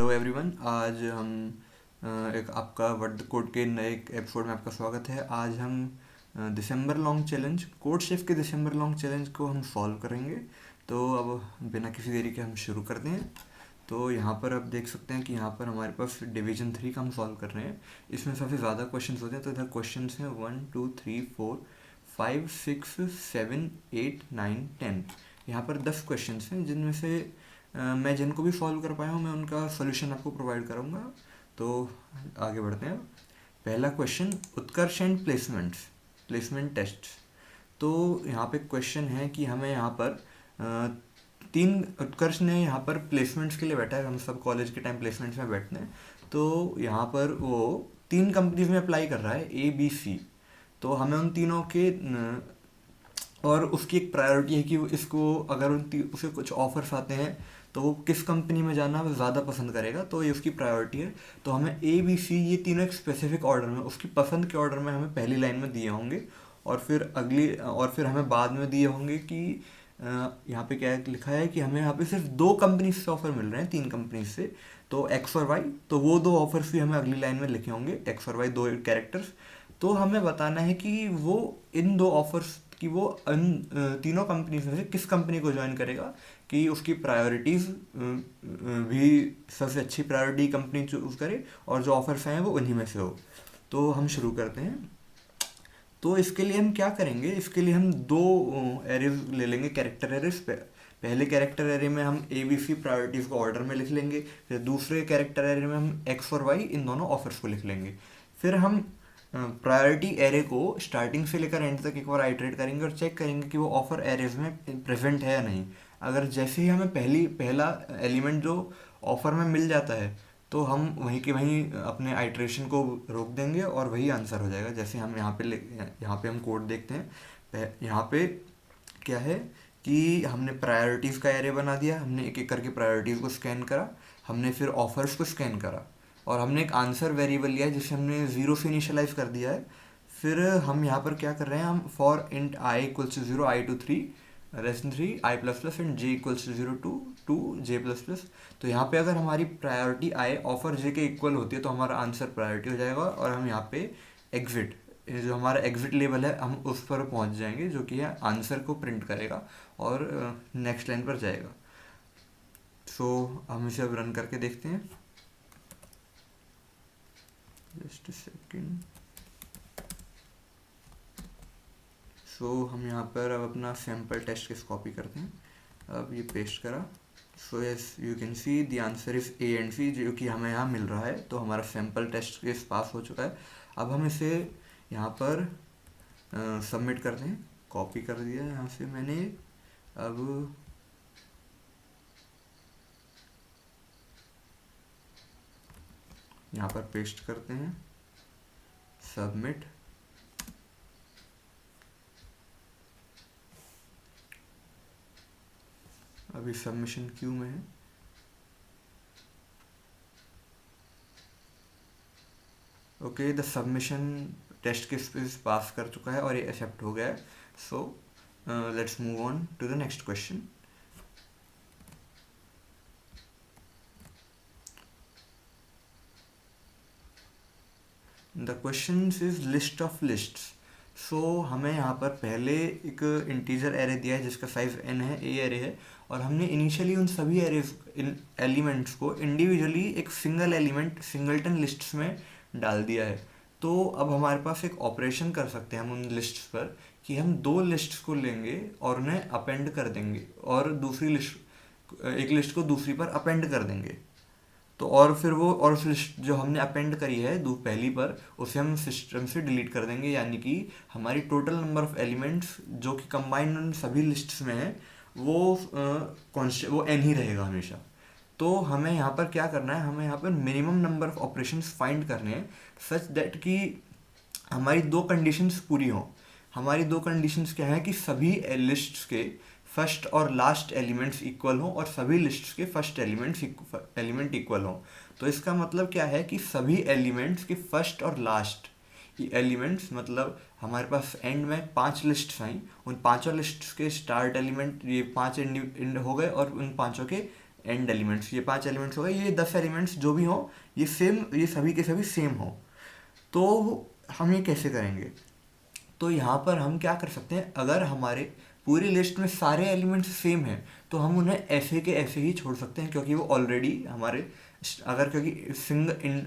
Hello everyone. आज हम एक आपका वर्ड कोड के नए एक एपिसोड में आपका स्वागत है। आज हम दिसंबर लॉन्ग चैलेंज कोड शेफ के दिसंबर लॉन्ग चैलेंज को हम सॉल्व करेंगे। तो अब बिना किसी देरी के हम शुरू करते हैं। तो यहाँ पर आप देख सकते हैं कि यहाँ पर हमारे पास डिवीजन 3 का हम सॉल्व कर रहे हैं। इसमें सबसे ज़्यादा क्वेश्चंस होते हैं। तो इधर क्वेश्चंस हैं 1 2 3 4 5 6 7 8 9 10। यहाँ पर 10 क्वेश्चंस हैं जिनमें से मैं जिनको भी सॉल्व कर पाया हूँ मैं उनका सोल्यूशन आपको प्रोवाइड करूँगा। तो आगे बढ़ते हैं। पहला question, Utkarsh and placement test. तो यहाँ पे क्वेश्चन है कि हमें यहाँ पर तीन, उत्कर्ष ने यहाँ पर प्लेसमेंट्स के लिए बैठा है। हम सब कॉलेज के टाइम प्लेसमेंट्स में बैठते हैं। तो यहाँ पर वो 3 कंपनीज में अप्लाई कर रहा है, ABC। तो हमें उन तीनों के और उसकी एक प्रायोरिटी है कि वो इसको अगर उसे कुछ ऑफर्स आते हैं तो वो किस कंपनी में जाना वो ज़्यादा पसंद करेगा। तो ये उसकी प्रायोरिटी है। तो हमें ABC ये तीनों एक स्पेसिफिक ऑर्डर में, उसकी पसंद के ऑर्डर में हमें पहली लाइन में दिए होंगे और फिर हमें बाद में दिए होंगे कि यहाँ पे क्या लिखा है कि हमें यहाँ पे सिर्फ 2 कंपनी से ऑफर मिल रहे हैं, 3 कंपनी से। तो X और Y, तो वो 2 ऑफर्स भी हमें अगली लाइन में लिखे होंगे, X और Y 2 कैरेक्टर्स। तो हमें बताना है कि वो इन 2 ऑफर्स कि वो इन तीनों कंपनीज में से किस कंपनी को ज्वाइन करेगा, कि उसकी प्रायोरिटीज़ भी सबसे अच्छी प्रायोरिटी कंपनी चूज़ करे और जो ऑफर्स हैं वो उन्हीं में से हो। तो हम शुरू करते हैं। तो इसके लिए हम क्या करेंगे, इसके लिए हम 2 एरेज ले लेंगे, कैरेक्टर एरेज। पहले कैरेक्टर एरे में हम ABC प्रायोरिटीज़ को ऑर्डर में लिख लेंगे। फिर दूसरे कैरेक्टर एरे में हम X और Y इन दोनों ऑफर्स को लिख लेंगे। फिर हम प्रायोरिटी एरे को स्टार्टिंग से लेकर एंड तक एक बार आइटरेट करेंगे और चेक करेंगे कि वो ऑफर एरेज में प्रेजेंट है या नहीं। अगर जैसे ही हमें पहला एलिमेंट जो ऑफर में मिल जाता है तो हम वहीं के वहीं अपने आइटरेशन को रोक देंगे और वही आंसर हो जाएगा। जैसे हम यहाँ पे हम कोड देखते हैं। यहाँ पे क्या है कि हमने प्रायोरिटीज़ का एरे बना दिया, हमने एक एक करके प्रायोरिटीज़ को स्कैन करा, हमने फिर ऑफर्स को स्कैन करा और हमने एक आंसर वेरिएबल लिया है जिसे हमने 0 से इनिशियलाइज कर दिया है। फिर हम यहाँ पर क्या कर रहे हैं, हम for int I equals to 0 I to 3 rest 3 I plus plus and J equals to 0 to J plus plus. तो यहाँ पे अगर हमारी प्रायोरिटी I ऑफर J के इक्वल होती है तो हमारा आंसर प्रायोरिटी हो जाएगा और हम यहाँ पे एग्जिट, जो हमारा एग्जिट लेवल है हम उस पर पहुँच जाएंगे, जो कि है आंसर को प्रिंट करेगा और नेक्स्ट लाइन पर जाएगा। सो हम इसे अब रन करके देखते हैं। Just second. सो हम यहाँ पर अब अपना सैम्पल टेस्ट केस कॉपी करते हैं। अब ये पेस्ट करा। So yes you can see the answer is A and C, जो कि हमें यहाँ मिल रहा है। तो हमारा सैम्पल टेस्ट केस पास हो चुका है। अब हम इसे यहाँ पर सबमिट करते हैं। कॉपी कर दिया यहाँ से मैंने। अब यहाँ पर पेस्ट करते हैं, सबमिट। अभी सबमिशन क्यू में है। Okay, the submission test case pass कर चुका है और ये एक्सेप्ट हो गया है। So let's move on to the next question. The question is list of lists. So हमें यहाँ पर पहले एक इंटीजर एरे दिया है जिसका साइज n है, A एरे है, और हमने इनिशियली उन सभी एलिमेंट्स को इंडिविजुअली एक सिंगल एलिमेंट सिंगलटन लिस्ट्स में डाल दिया है। तो अब हमारे पास एक ऑपरेशन कर सकते हैं हम उन लिस्ट्स पर कि हम 2 लिस्ट्स को लेंगे और उन्हें अपेंड कर देंगे और एक लिस्ट को दूसरी पर अपेंड कर देंगे। तो और फिर वो और उस लिस्ट जो हमने अपेंड करी है पहली पर, उसे हम सिस्टम से डिलीट कर देंगे। यानी कि हमारी टोटल नंबर ऑफ एलिमेंट्स जो कि कंबाइंड उन सभी लिस्ट्स में है वो वो n ही रहेगा हमेशा। तो हमें यहाँ पर क्या करना है, हमें यहाँ पर minimum number of operations find करने हैं सच दैट कि हमारी 2 कंडीशंस पूरी हों। हमारी 2 कंडीशंस क्या है कि सभी लिस्ट्स के फर्स्ट और लास्ट एलिमेंट्स इक्वल हों और सभी लिस्ट्स के फर्स्ट एलिमेंट इक्वल हों। तो इसका मतलब क्या है कि सभी एलिमेंट्स के फर्स्ट और लास्ट एलिमेंट्स, मतलब हमारे पास एंड में 5 लिस्ट्स आई, उन 5 लिस्ट्स के स्टार्ट एलिमेंट ये 5 एंड हो गए और उन 5 के एंड एलिमेंट्स, ये 5 एलिमेंट्स हो गए, ये 10 एलिमेंट्स जो भी हो, ये सेम, ये सभी के सभी सेम हो। तो हम ये कैसे करेंगे? तो यहाँ पर हम क्या कर सकते हैं, अगर हमारे पूरी लिस्ट में सारे एलिमेंट्स सेम हैं तो हम उन्हें ऐसे के ऐसे ही छोड़ सकते हैं, क्योंकि वो ऑलरेडी हमारे, अगर क्योंकि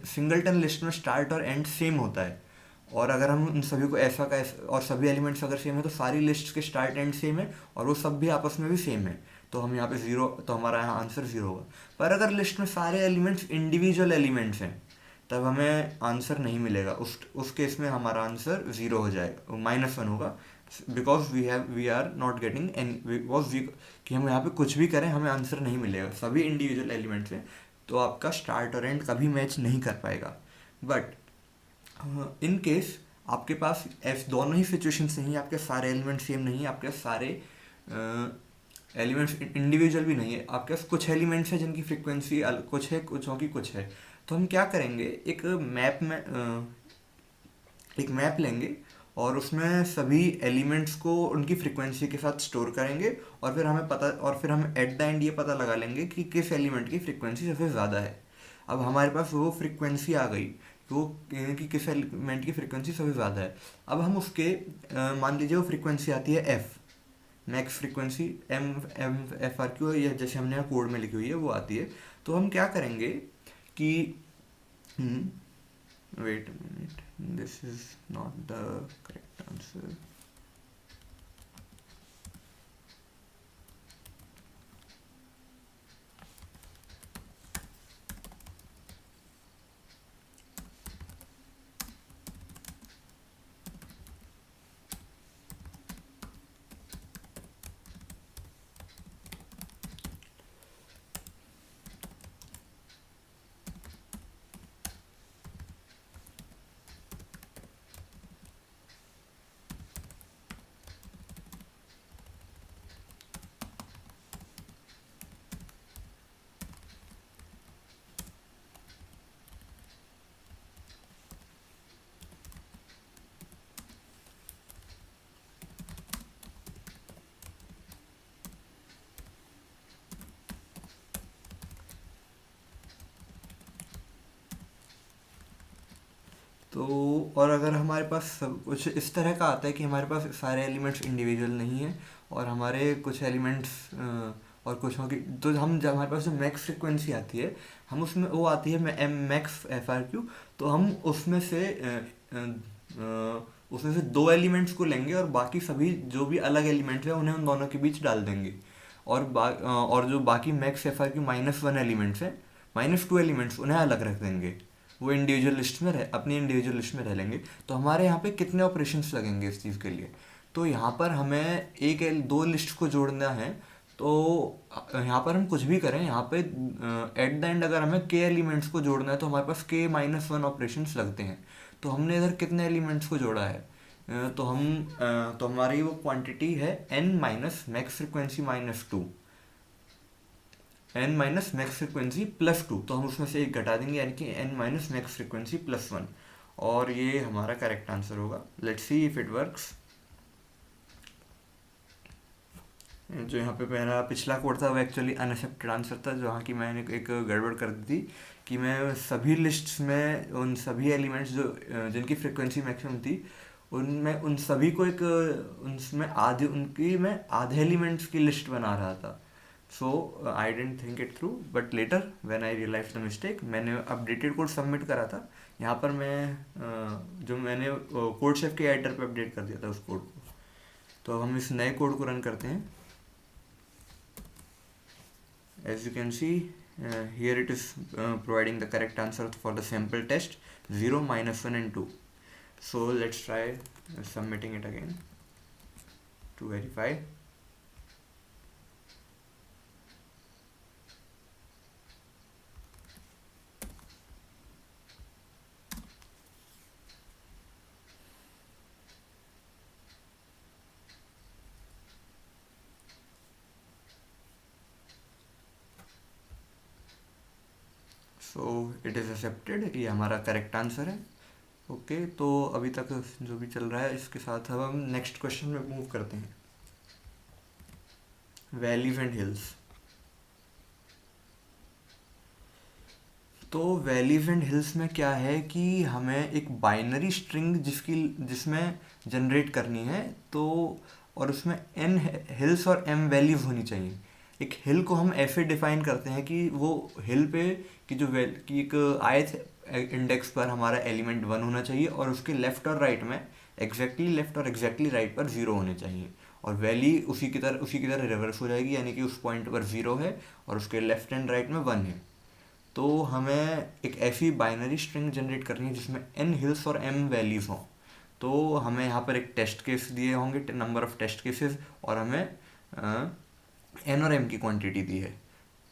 सिंगलटन लिस्ट में स्टार्ट और एंड सेम होता है, और अगर हम उन सभी को ऐसा का ऐसा, और सभी एलिमेंट्स अगर सेम है तो सारी लिस्ट के स्टार्ट एंड सेम है और वो सब भी आपस में भी सेम है, तो हम यहाँ पे ज़ीरो, तो हमारा यहाँ आंसर ज़ीरो होगा। पर अगर लिस्ट में सारे एलिमेंट्स इंडिविजुअल एलिमेंट्स हैं तब हमें आंसर नहीं मिलेगा, उस केस में हमारा आंसर ज़ीरो हो जाएगा, -1 होगा, because we are not getting any, because we, कि हम यहाँ पे कुछ भी करें हमें आंसर नहीं मिलेगा, सभी इंडिविजुअल एलिमेंट्स हैं, तो आपका स्टार्ट और एंड कभी मैच नहीं कर पाएगा। बट इन केस आपके पास ऐसे दोनों ही सिचुएशंस नहीं है, आपके सारे एलिमेंट सेम नहीं है, आपके सारे एलिमेंट्स इंडिविजुअल भी नहीं है, आपके पास कुछ एलिमेंट्स हैं जिनकी फ्रीक्वेंसी कुछ है, कुछों की कुछ है, तो हम क्या करेंगे, एक मैप लेंगे और उसमें सभी एलिमेंट्स को उनकी फ्रीक्वेंसी के साथ स्टोर करेंगे, और फिर हम एट द एंड ये पता लगा लेंगे कि किस एलिमेंट की फ्रीक्वेंसी सबसे ज़्यादा है। अब हमारे पास वो फ्रीक्वेंसी आ गई, तो कि किस एलिमेंट की फ्रीक्वेंसी सबसे ज़्यादा है। अब हम उसके मान लीजिए वो फ्रीक्वेंसी आती है F, max frequency M M F R Q, या जैसे हमने यहाँ कोड में लिखी हुई है वो आती है। तो हम क्या करेंगे कि wait minute, this is not the correct answer. तो और अगर हमारे पास सब कुछ इस तरह का आता है कि हमारे पास सारे एलिमेंट्स इंडिविजुअल नहीं है और हमारे कुछ एलिमेंट्स और कुछ की, तो हम जब हमारे पास जो मैक्स फ्रिक्वेंसी आती है, हम उसमें वो आती है M max F R Q, तो हम उसमें से दो एलिमेंट्स को लेंगे और बाकी सभी जो भी अलग एलिमेंट्स हैं उन्हें उन दोनों के बीच डाल देंगे, और जो बाकी max F R Q -1 elements हैं, -2 एलिमेंट्स उन्हें अलग रख देंगे, वो इंडिविजुअल लिस्ट में अपनी इंडिविजुअल लिस्ट में रह लेंगे। तो हमारे यहाँ पे कितने ऑपरेशंस लगेंगे इस चीज़ के लिए? तो यहाँ पर हमें दो लिस्ट को जोड़ना है, तो यहाँ पर हम कुछ भी करें, यहाँ पे एट द एंड अगर हमें के एलिमेंट्स को जोड़ना है तो हमारे पास k-1 ऑपरेशंस लगते हैं। तो हमने इधर कितने एलिमेंट्स को जोड़ा है? तो हमारी वो क्वांटिटी है n minus max frequency -2, n minus max frequency +2, तो हम उसमें से एक घटा देंगे, यानी कि n माइनस मैक्स फ्रिक्वेंसी +1, और ये हमारा करेक्ट आंसर होगा। Let's see if it works. जो यहाँ पे मेरा पिछला कोड था वो एक्चुअली अनएक्सेप्टेड आंसर था, जहाँ की मैंने एक गड़बड़ कर दी थी कि मैं सभी लिस्ट्स में उन सभी एलिमेंट्स जो जिनकी फ्रिक्वेंसी मैक्सिमम थी उनमें उन सभी को उनमें मैं आधे एलिमेंट्स की लिस्ट बना रहा था। So I didn't think it through, but later when I realise the mistake, मैंने अपडेटेड कोड सबमिट करा था। यहाँ पर जो मैंने कोड शेफ के एडिटर पे अपडेट कर दिया था उस कोड को। तो हम इस नए कोड को रन करते हैं। As you can see, here it is providing the correct answer for the sample test 0, -1 and 2. So let's try submitting it again to verify. So it is accepted, ये हमारा करेक्ट आंसर है। Okay, तो अभी तक जो भी चल रहा है इसके साथ अब हम नेक्स्ट क्वेश्चन में मूव करते हैं। Valleys and hills. तो वैलीज एंड हिल्स में क्या है कि हमें एक बाइनरी स्ट्रिंग जिसमें जनरेट करनी है, तो और उसमें एन हिल्स और एम वैल्यूज होनी चाहिए। एक हिल को हम ऐसे डिफाइन करते हैं कि वो हिल पे कि जो कि एक ith इंडेक्स पर हमारा एलिमेंट 1 होना चाहिए और उसके लेफ्ट और राइट में एग्जैक्टली लेफ्ट और एग्जैक्टली राइट पर 0 होने चाहिए, और वैली उसी की तरह रिवर्स हो जाएगी, यानी कि उस पॉइंट पर 0 है और उसके लेफ्ट एंड राइट में 1 है। तो हमें एक ऐसी बाइनरी स्ट्रिंग जनरेट करनी है जिसमें एन हिल्स और एम वैल्यूज हों। तो हमें यहाँ पर एक टेस्ट केस दिए होंगे, नंबर ऑफ टेस्ट केसेस, और हमें एन और एम की क्वांटिटी दी है।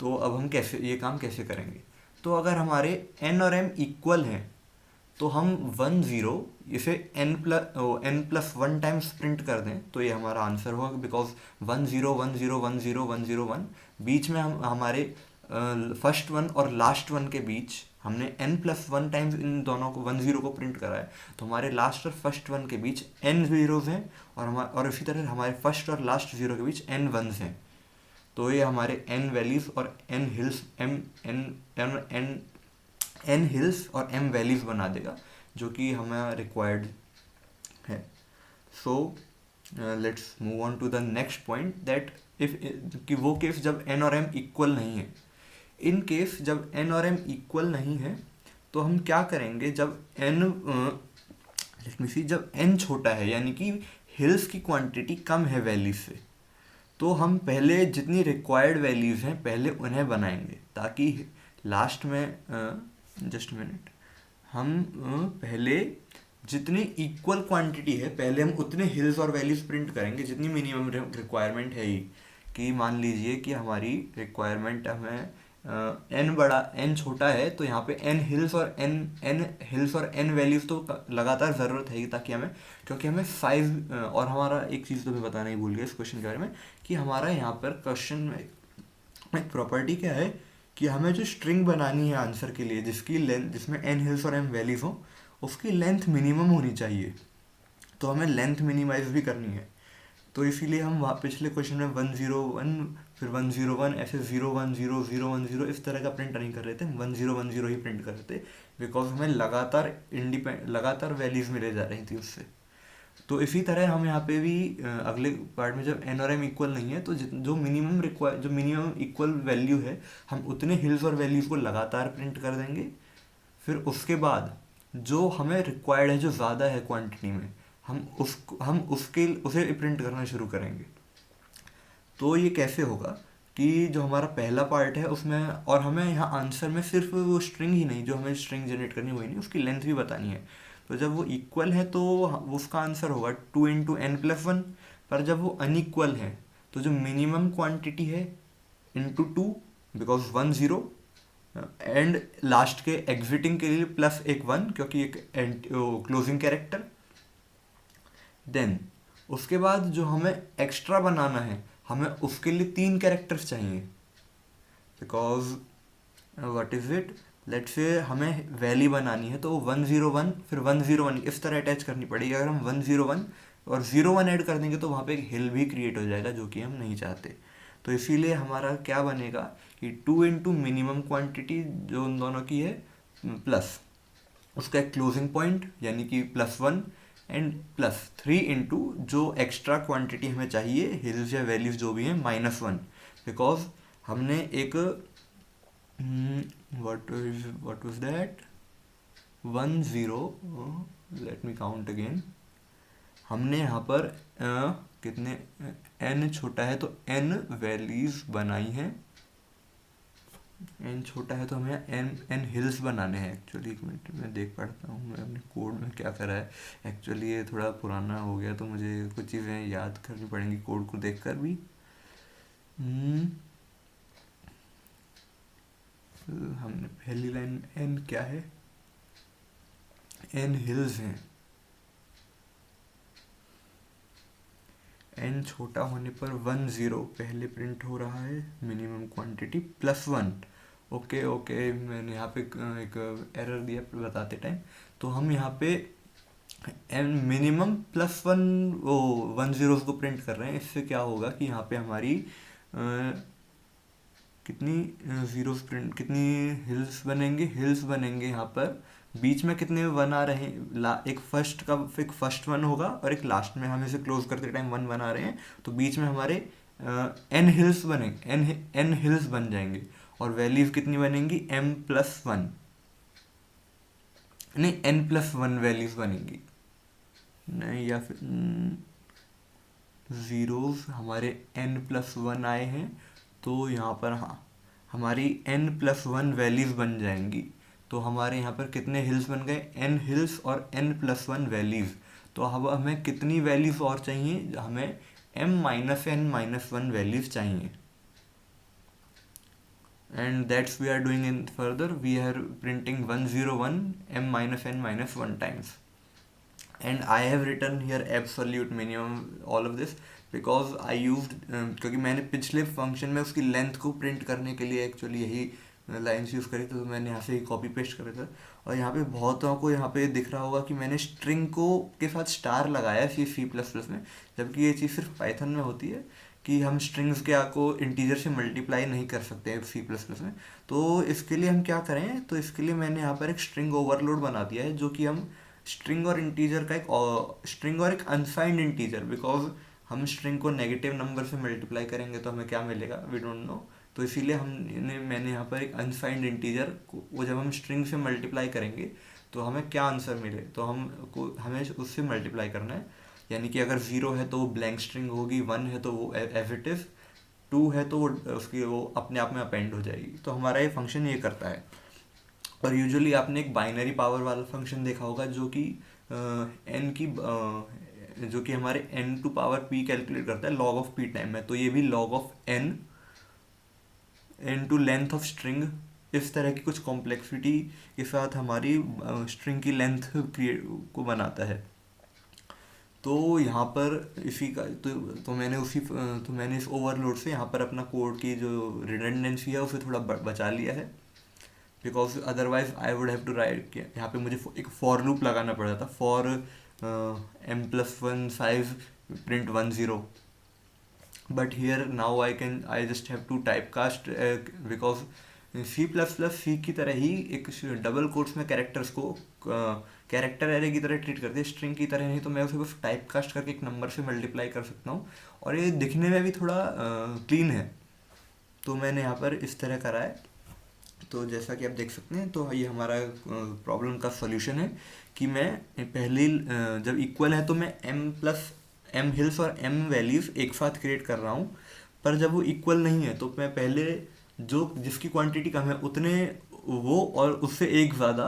तो अब हम कैसे ये काम कैसे करेंगे? तो अगर हमारे एन और एम इक्वल हैं तो हम 1 0 इसे n+1 टाइम्स प्रिंट कर दें तो ये हमारा आंसर होगा, बिकॉज 1 0 1 0 1 0 1 0 1 बीच में हम हमारे फर्स्ट वन और लास्ट वन के बीच हमने n+1 टाइम्स इन दोनों को 1 0 को प्रिंट करा है, तो हमारे लास्ट और फर्स्ट वन के बीच n जीरोज हैं, और इसी तरह हमारे फर्स्ट और लास्ट जीरो के बीच n वंस हैं। तो ये हमारे n वैल्यूज और n hills m n n n n hills और m वैल्यूज बना देगा, जो कि हमें रिक्वायर्ड है। So let's move on to the next point, that if कि वो केस जब n और m इक्वल नहीं है। इन केस जब n और m इक्वल नहीं है तो हम क्या करेंगे? जब जब n छोटा है, यानी कि हिल्स की क्वांटिटी कम है वैल्यूज से, तो हम पहले जितनी रिक्वायर्ड वैल्यूज हैं पहले उन्हें बनाएंगे, ताकि लास्ट में जस्ट मिनट हम पहले जितनी इक्वल क्वांटिटी है पहले हम उतने हिल्स और वैल्यूज प्रिंट करेंगे जितनी मिनिमम रिक्वायरमेंट है ही। कि मान लीजिए कि हमारी रिक्वायरमेंट हमें n छोटा है, तो यहाँ पे n हिल्स और n वैल्यूज तो लगातार ज़रूरत है, ताकि हमें, क्योंकि हमें साइज, और हमारा एक चीज़ तो मैं बताना ही भूल गया इस क्वेश्चन के बारे में, कि हमारा यहाँ पर क्वेश्चन में एक प्रॉपर्टी क्या है कि हमें जो स्ट्रिंग बनानी है आंसर के लिए, जिसकी लेंथ, जिसमें n हिल्स और m वैल्यूज हो, उसकी लेंथ मिनिमम होनी चाहिए। तो हमें लेंथ मिनिमाइज भी करनी है, तो इसीलिए हम वहाँ पिछले क्वेश्चन में 1 0 1 फिर 1 0 1 ऐसे 0 1 0 0 1 0 इस तरह का प्रिंट नहीं कर रहे थे, 1 0 1 0 ही प्रिंट कर रहे थे, बिकॉज हमें लगातार वैल्यूज मिले जा रही थी उससे। तो इसी तरह हम यहाँ पे भी अगले पार्ट में जब n और m इक्वल नहीं है तो जो मिनिमम इक्वल वैल्यू है हम उतने हिल्स और वैल्यूज को लगातार प्रिंट कर देंगे। फिर उसके बाद जो हमें रिक्वायर्ड है, जो ज़्यादा है क्वांटिटी में, हम उसे प्रिंट करना शुरू करेंगे। तो ये कैसे होगा कि जो हमारा पहला पार्ट है उसमें, और हमें यहाँ आंसर में सिर्फ वो स्ट्रिंग ही नहीं, जो हमें स्ट्रिंग जनरेट करनी है वही नहीं, उसकी लेंथ भी बतानी है। तो जब वो इक्वल है तो उसका आंसर होगा 2 × n+1, पर जब वो अनइक्वल है तो जो मिनिमम क्वांटिटी है ×2, बिकॉज 1 0 एंड लास्ट के एग्जिटिंग के लिए प्लस एक 1, क्योंकि एक क्लोजिंग कैरेक्टर। देन उसके बाद जो हमें एक्स्ट्रा बनाना है, हमें उसके लिए 3 कैरेक्टर्स चाहिए, because what is it, let's say हमें वैली बनानी है तो 1 0 1 फिर 1 0 1 इस तरह अटैच करनी पड़ेगी। अगर हम 1 0 1 और 0 1 ऐड कर देंगे तो वहाँ पे एक हिल भी क्रिएट हो जाएगा, जो कि हम नहीं चाहते। तो इसीलिए हमारा क्या बनेगा कि 2 × मिनिमम क्वांटिटी जो उन दोनों की है, प्लस उसका एक क्लोजिंग पॉइंट यानी कि +1, एंड +3 × जो एक्स्ट्रा क्वांटिटी हमें चाहिए, हिल्स या वैल्यूज जो भी हैं, -1, बिकॉज हमने एक what was that 1 0, let me count again. हमने यहाँ पर कितने n छोटा है तो n वैल्यूज बनाई हैं, n छोटा है तो हमें n हिल्स बनाने हैं। एक्चुअली एक मिनट में देख पढ़ता हूँ मैं अपने कोड में क्या करा है। एक्चुअली ये थोड़ा पुराना हो गया तो मुझे कुछ चीज़ें याद करनी पड़ेंगी कोड को देखकर भी। हमने पहली लाइन n क्या है, n हिल्स हैं, n छोटा होने पर 1 0 पहले प्रिंट हो रहा है, मिनिमम क्वांटिटी +1। ओके मैंने यहाँ पे एक एरर दिया बताते टाइम, तो हम यहाँ पे n मिनिमम +1 वो 1 0 को प्रिंट कर रहे हैं। इससे क्या होगा कि यहाँ पे हमारी कितनी जीरोस प्रिंट, कितनी हिल्स बनेंगे, हिल्स बनेंगे यहाँ पर बीच में कितने वन आ रहे हैं, एक फर्स्ट वन होगा और एक लास्ट में, हम इसे क्लोज करते टाइम वन वन आ रहे हैं, तो बीच में हमारे एन हिल्स बनेंगे, एन हिल्स बन जाएंगे। और वैल्यूज कितनी बनेंगी, m+1, नहीं n+1 वैल्यूज बनेंगी, नहीं या फिर ज़ीरोज़ हमारे n+1 आए हैं, तो यहाँ पर हाँ हमारी n+1 वैल्यूज़ बन जाएंगी। तो हमारे यहाँ पर कितने हिल्स बन गए, n हिल्स और n+1 वैल्यूज़। तो अब हमें कितनी वैल्यूज़ और चाहिए, हमें m-n-1 वैल्यूज़ चाहिए। And that's we are doing in further, we are printing 101 m-n-1 times. And I have written here absolute minimum all of this because I used क्योंकि मैंने पिछले फंक्शन में उसकी लेंथ को प्रिंट करने के लिए एक्चुअली यही लाइन्स यूज़ करी थी, तो मैंने यहाँ से ही कॉपी पेस्ट करे थे। और यहाँ पे बहुतों को यहाँ पे दिख रहा होगा कि मैंने स्ट्रिंग को के साथ स्टार लगाया C++ में, जबकि ये चीज़ सिर्फ पाइथन में होती है कि हम स्ट्रिंग्स के को इंटीजर से मल्टीप्लाई नहीं कर सकते हैं C++ में। तो इसके लिए हम क्या करें, तो इसके लिए मैंने यहाँ पर एक स्ट्रिंग ओवरलोड बना दिया है, जो कि हम स्ट्रिंग और इंटीजर का एक स्ट्रिंग और एक अनसाइंड इंटीजर, बिकॉज हम स्ट्रिंग को नेगेटिव नंबर से मल्टीप्लाई करेंगे तो हमें क्या मिलेगा, वी डोंट नो। तो इसीलिए मैंने यहाँ पर एक अनसाइंड इंटीजर को, वो जब हम स्ट्रिंग से मल्टीप्लाई करेंगे तो हमें क्या आंसर मिले, तो हमें उससे मल्टीप्लाई करना है। यानी कि अगर 0 है तो वो ब्लैंक स्ट्रिंग होगी, 1 है तो वो एज इट इज़, 2 है तो वो उसकी वो अपने आप में अपेंड हो जाएगी। तो हमारा ये फंक्शन ये करता है। और यूजुअली आपने एक बाइनरी पावर वाला फंक्शन देखा होगा, जो कि एन की जो कि हमारे n to power p calculate करता है log ऑफ p टाइम में। तो ये भी log of n to length of string, इस तरह की कुछ कॉम्प्लेक्सिटी के साथ हमारी स्ट्रिंग की लेंथ को बनाता है। तो यहाँ पर इसी का तो मैंने इस ओवरलोड से यहाँ पर अपना कोड की जो रिडंडेंसी है उसे थोड़ा बचा लिया है, because otherwise I would have to write, यहाँ पे मुझे एक फॉर लूप लगाना पड़ जाता, for m+1 size print 10, but here now I just have to type cast, because C++ की तरह ही एक डबल कोट्स में कैरेक्टर्स को कैरेक्टर एरे की तरह ट्रीट करती है, स्ट्रिंग की तरह नहीं। तो मैं उसे बस टाइप कास्ट करके एक नंबर से मल्टीप्लाई कर सकता हूँ, और ये दिखने में भी थोड़ा क्लीन है। तो मैंने यहाँ पर इस तरह करा है। तो जैसा कि आप देख सकते हैं, तो ये हमारा प्रॉब्लम का सॉल्यूशन है कि मैं पहले जब इक्वल है तो मैं m हिल्स और m वैल्यूज एक साथ क्रिएट कर रहा हूँ, पर जब वो इक्वल नहीं है तो मैं पहले जिसकी क्वांटिटी कम है उतने वो और उससे एक ज़्यादा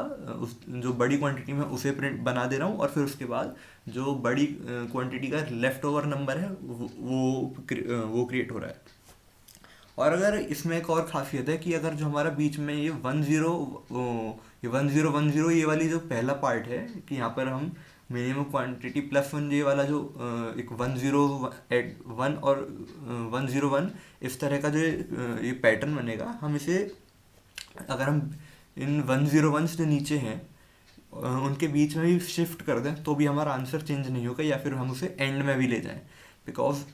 जो बड़ी क्वांटिटी में उसे प्रिंट बना दे रहा हूँ, और फिर उसके बाद जो बड़ी क्वांटिटी का लेफ्ट ओवर नंबर है वो क्रिएट हो रहा है। और अगर इसमें एक और खासियत है कि अगर जो हमारा बीच में ये 1010 ये वाली जो पहला पार्ट है कि यहाँ पर हम मिनिमम क्वांटिटी +1 ये वाला जो एक 101 और 101 इस तरह का जो ये पैटर्न बनेगा, हम इसे अगर हम इन 101 जो नीचे हैं उनके बीच में भी शिफ्ट कर दें तो भी हमारा आंसर चेंज नहीं होगा, या फिर हम उसे एंड में भी ले जाएं, बिकॉज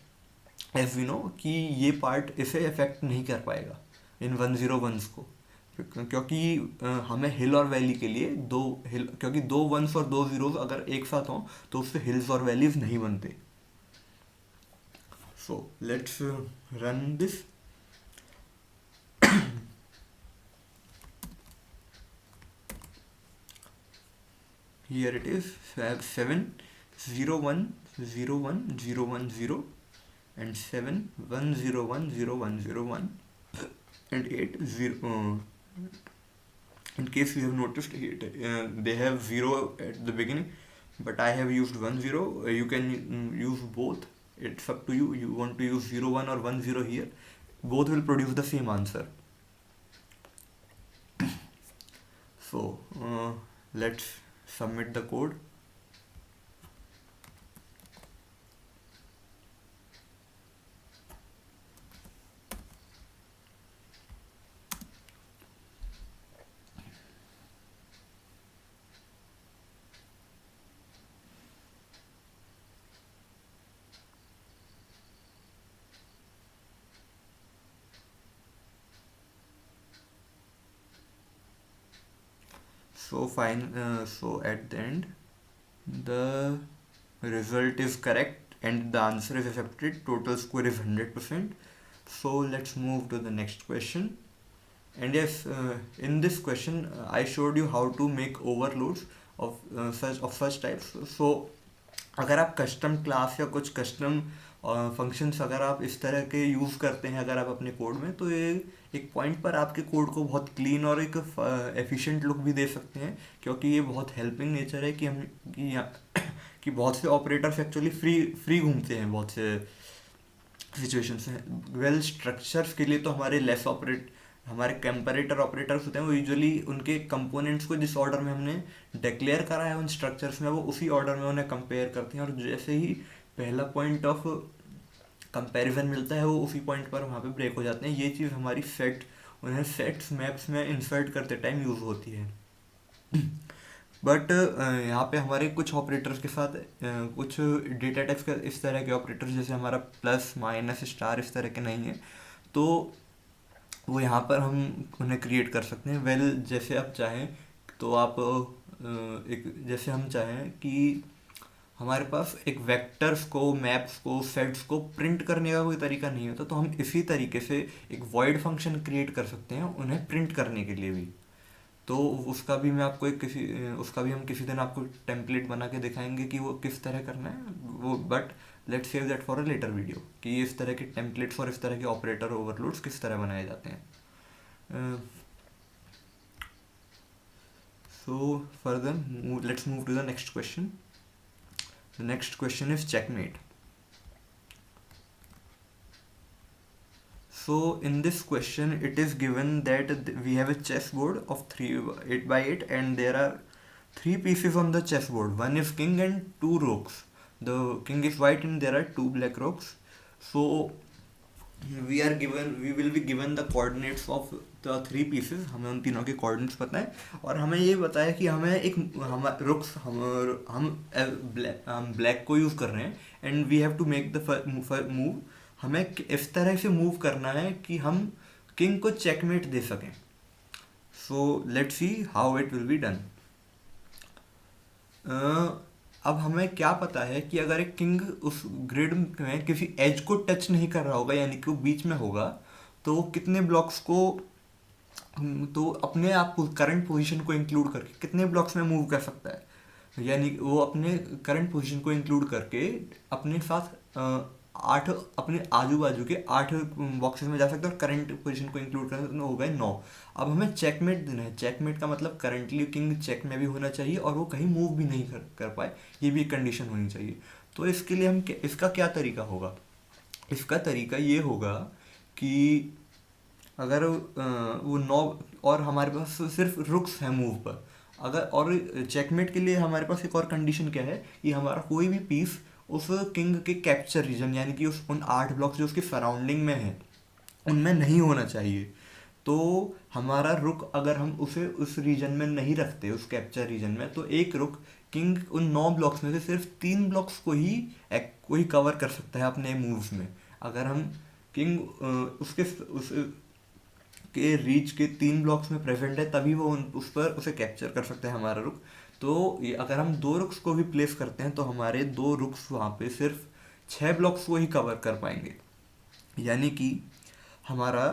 एज वी नो कि ये पार्ट इसे अफेक्ट नहीं कर पाएगा इन 101s को, क्योंकि हमें हिल और वैली के लिए क्योंकि 2 1s और 2 0s अगर एक साथ हों तो उससे हिल्स और वैलीज नहीं बनते। So let's run this. Here it is, 7 0 1 0 1 0 1 0 and 7 1 0 1 0 1 0 1 and 8 0. In case you have noticed, they have 0 at the beginning, but I have used 1 0. You can use both, it's up to you. You want to use 0 1 or 1 0 here, both will produce the same answer. So let's submit the code. So at the end, the result is correct and the answer is accepted. Total score is 100%. So let's move to the next question. And yes, in this question, I showed you how to make overloads of such types. So अगर आप custom class या कुछ custom functions अगर आप इस तरह के use करते हैं अगर आप अपने कोड में, तो ये एक पॉइंट पर आपके कोड को बहुत क्लीन और एक एफिशिएंट लुक भी दे सकते हैं, क्योंकि ये बहुत हेल्पिंग नेचर है कि बहुत से ऑपरेटर्स एक्चुअली फ्री घूमते हैं बहुत से सिचुएशंस हैं। वेल स्ट्रक्चर्स के लिए तो हमारे कंपैरेटर ऑपरेटर्स होते हैं, वो यूजुअली उनके कंपोनेंट्स को जिस ऑर्डर में हमने डिक्लेयर करा है उन स्ट्रक्चर्स में, वो उसी ऑर्डर में उन्हें कंपेयर करते हैं, और जैसे ही पहला पॉइंट ऑफ कंपैरिजन मिलता है वो उसी पॉइंट पर वहाँ पे ब्रेक हो जाते हैं। ये चीज़ हमारी उन्हें सेट्स मैप्स में इंसर्ट करते टाइम यूज़ होती है। बट यहाँ पे हमारे कुछ ऑपरेटर्स के साथ कुछ डेटा टाइप्स का इस तरह के ऑपरेटर्स जैसे हमारा प्लस माइनस स्टार इस तरह के नहीं है, तो वो यहाँ पर हम उन्हें क्रिएट कर सकते हैं। वेल जैसे आप चाहें तो आप जैसे हम चाहें कि हमारे पास एक वेक्टर्स को, मैप्स को, सेट्स को प्रिंट करने का कोई तरीका नहीं होता, तो हम इसी तरीके से एक वॉइड फंक्शन क्रिएट कर सकते हैं उन्हें प्रिंट करने के लिए भी। तो उसका भी हम किसी दिन आपको टेम्पलेट बना के दिखाएंगे कि वो किस तरह करना है वो, but let's save that for a later video कि इस तरह के टेम्पलेट्स और इस तरह के ऑपरेटर ओवरलोड्स किस तरह बनाए जाते हैं। So further let's move to the next question. The next question is checkmate. So in this question it is given that we have a chessboard of 8 by 8 and there are 3 pieces on the chessboard. One is king and 2 rooks. The king is white and there are 2 black rooks. So we will be given the coordinates of the 3 pieces. हमें उन तीनों के coordinates पता है, और हमें ये बताया कि हमें हम ब्लैक को यूज़ कर रहे हैं and we have to make the move. हमें इस तरह से मूव करना है कि हम किंग को चेकमेट दे सकें. सो let's see how it will be done. अब हमें क्या पता है कि अगर एक किंग उस ग्रिड में किसी एज को टच नहीं कर रहा होगा, यानी कि वो बीच में होगा, तो वो कितने ब्लॉक्स को, तो अपने आप करंट पोजीशन को इंक्लूड करके कितने ब्लॉक्स में मूव कर सकता है. यानी वो अपने करंट पोजीशन को इंक्लूड करके अपने साथ 8 अपने आजू बाजू के 8 बॉक्सेस में जा सकते हैं, और करंट पोजीशन को इंक्लूड करें तो हो गए 9. अब हमें चेकमेट देना है. चेकमेट का मतलब करंटली किंग चेक में भी होना चाहिए और वो कहीं मूव भी नहीं कर पाए, ये भी कंडीशन होनी चाहिए. तो इसके लिए इसका क्या तरीका होगा. इसका तरीका ये होगा कि अगर वो 9 और हमारे पास सिर्फ रुक्स है मूव पर, अगर और चेकमेट के लिए हमारे पास एक और कंडीशन क्या है कि हमारा कोई भी पीस उस किंग के कैप्चर रीजन, यानी कि उन 8 ब्लॉक्स जो उसके सराउंडिंग में है उनमें नहीं होना चाहिए. तो हमारा रुक अगर हम उसे उस रीजन में नहीं रखते, उस कैप्चर रीजन में, तो एक रुक किंग उन 9 ब्लॉक्स में से सिर्फ 3 ब्लॉक्स को ही कवर कर सकता है अपने मूव्स में. अगर हम किंग के रीच के 3 ब्लॉक्स में प्रेजेंट है तभी वो उस पर उसे कैप्चर कर सकता है हमारा रुक. तो अगर हम 2 रुक्स को भी प्लेस करते हैं तो हमारे 2 रुक्स वहाँ पे सिर्फ 6 ब्लॉक्स को ही कवर कर पाएंगे. यानी कि हमारा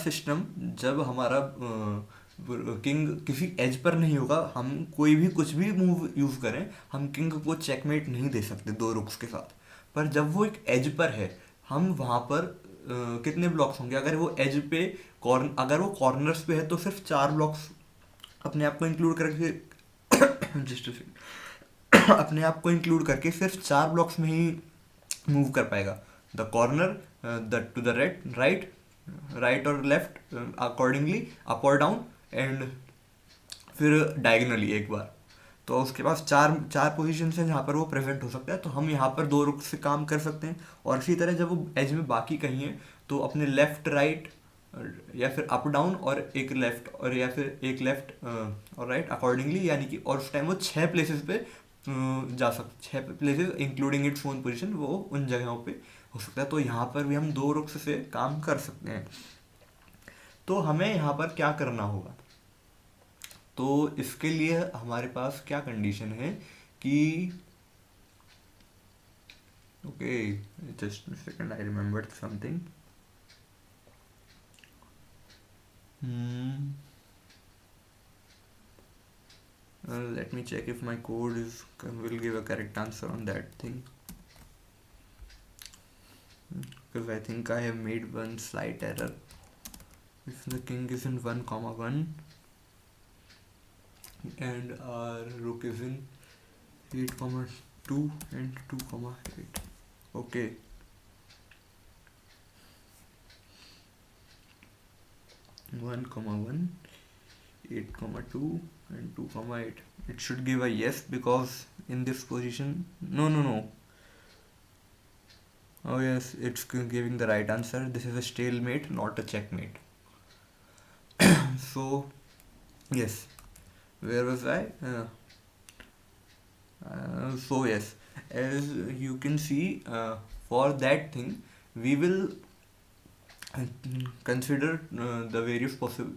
सिस्टम, जब हमारा किंग किसी एज पर नहीं होगा, हम कोई भी कुछ भी मूव यूज़ करें, हम किंग को चेकमेट नहीं दे सकते 2 रुक्स के साथ. पर जब वो एक एज पर है, हम वहाँ पर कितने ब्लॉक्स होंगे, अगर वो एज पे अगर वो कॉर्नर्स पे है तो सिर्फ 4 ब्लॉक्स अपने आप को इंक्लूड करके अपने आप को इंक्लूड करके सिर्फ 4 ब्लॉक्स में ही मूव कर पाएगा. The corner to the right और लेफ्ट अकॉर्डिंगली, अप और डाउन, एंड फिर डायगनली एक बार. तो उसके पास चार पोजीशन है जहाँ पर वो प्रेजेंट हो सकता है. तो हम यहाँ पर 2 रुक से काम कर सकते हैं. और इसी तरह जब वो एज में बाकी कहीं है तो अपने लेफ्ट राइट या फिर अप डाउन और एक लेफ्ट, और या फिर एक लेफ्ट और राइट अकॉर्डिंगली, यानी कि और उस टाइम वो 6 प्लेसेस पे जा सकते, 6 places including its own position, वो उन जगहों पे हो सकता है. तो यहाँ पर भी हम 2 रुक्स से काम कर सकते हैं. तो हमें यहाँ पर क्या करना होगा. तो इसके लिए हमारे पास क्या कंडीशन है कि okay, just second, I remembered something. Let me check if my code is will give a correct answer on that thing, because I think I have made one slight error. If the king is in 1 comma 1 and our rook is in 8 comma 2 and 2 comma 8. Okay, 1 comma 1, 8 comma 2 and 2 comma 8. It should give a yes, because in this position, no. Oh yes, it's giving the right answer. This is a stalemate, not a checkmate. So yes, where was I? So yes, as you can see, for that thing we will consider the various possible.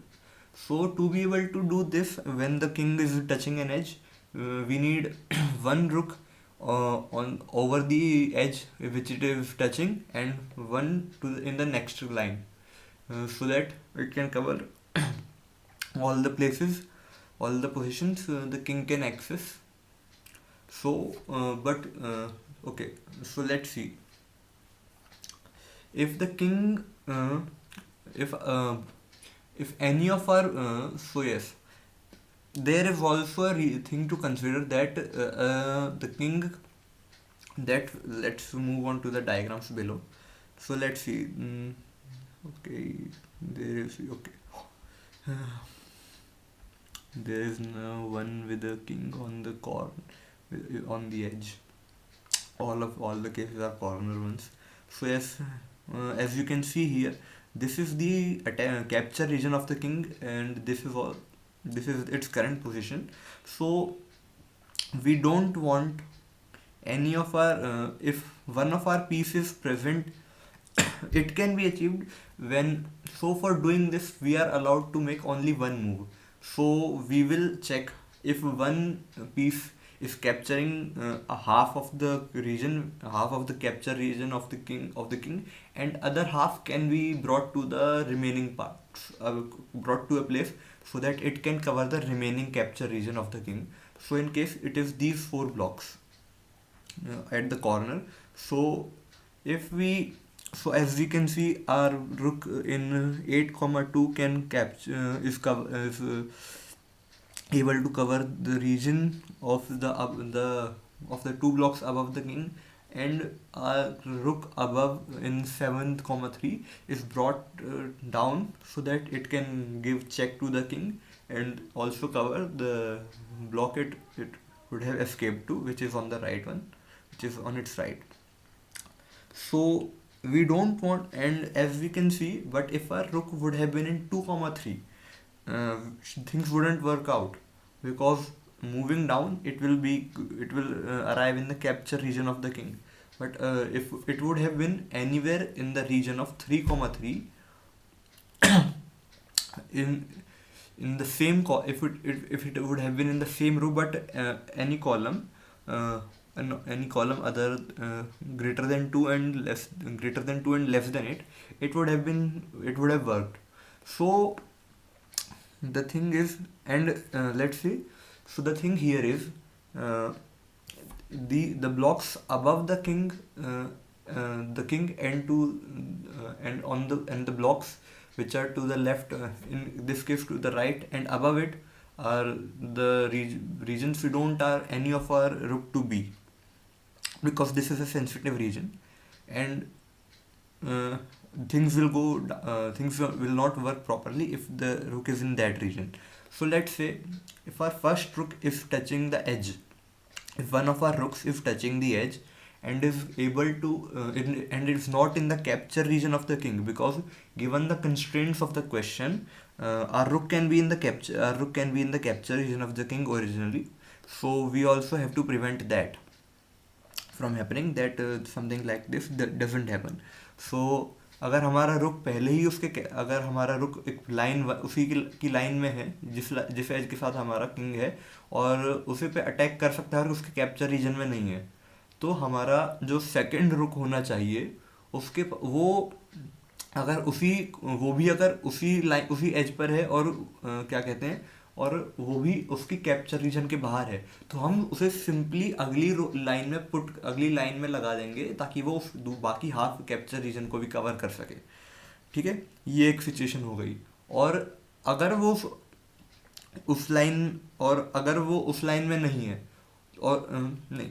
So to be able to do this, when the king is touching an edge, we need one rook on over the edge which it is touching, and one in the next line, so that it can cover all the places, all the positions the king can access. So okay, so let's see. If the king if if any of our so yes, there is also a thing to consider, that the king, that let's move on to the diagrams below. So let's see. Okay, there is okay. There is no one with a king on the on the edge. All the cases are corner ones. So yes, as you can see here, this is the capture region of the king, and this is its current position. So we don't want any of our if one of our piece is present, it can be achieved when, so for doing this we are allowed to make only one move. So we will check if one piece is capturing a half of the region, half of the capture region of the king, and other half can be brought to the remaining parts, brought to a place, so that it can cover the remaining capture region of the king. So in case it is these four blocks at the corner, so if we, so as we can see, our rook in 8 comma 2 can capture is able to cover the region of the of the two blocks above the king, and our rook above in 7th comma 3 is brought down, so that it can give check to the king and also cover the block it would have escaped to, which is on the right one, which is on its right. So we don't want, and as we can see, but if our rook would have been in 2 comma 3, things wouldn't work out, because moving down it will arrive in the capture region of the king. But if it would have been anywhere in the region of 3 comma 3, in the same if it would have been in the same row, but any column, any column other greater than 2 and less than it, it would have worked. So the thing is, and let's see, so the thing here is, uh, the blocks above the king and to and on the blocks which are to the left, in this case to the right and above it, are the regions we don't are any of our rook to be, because this is a sensitive region, and uh, things will not work properly if the rook is in that region. So let's say if our first rook is touching the edge, if one of our rooks is touching the edge and is able to and it's not in the capture region of the king, because given the constraints of the question, our rook can be in the capture region of the king originally. So we also have to prevent that from happening, that something like this that doesn't happen. So अगर हमारा रुक पहले ही अगर हमारा रुक एक line उसी की लाइन में है, जिस एज के साथ हमारा किंग है, और उसी पे अटैक कर सकता है और उसके कैप्चर रीजन में नहीं है, तो हमारा जो सेकंड रुक होना चाहिए वो अगर उसी वो भी अगर उसी एज पर है, और क्या कहते हैं, और वो भी उसकी कैप्चर रीजन के बाहर है, तो हम उसे सिंपली अगली लाइन में लगा देंगे, ताकि वो बाकी हाफ कैप्चर रीजन को भी कवर कर सके। ठीक है, ये एक सिचुएशन हो गई। और अगर वो उस लाइन और अगर वो उस लाइन में नहीं है, और नहीं,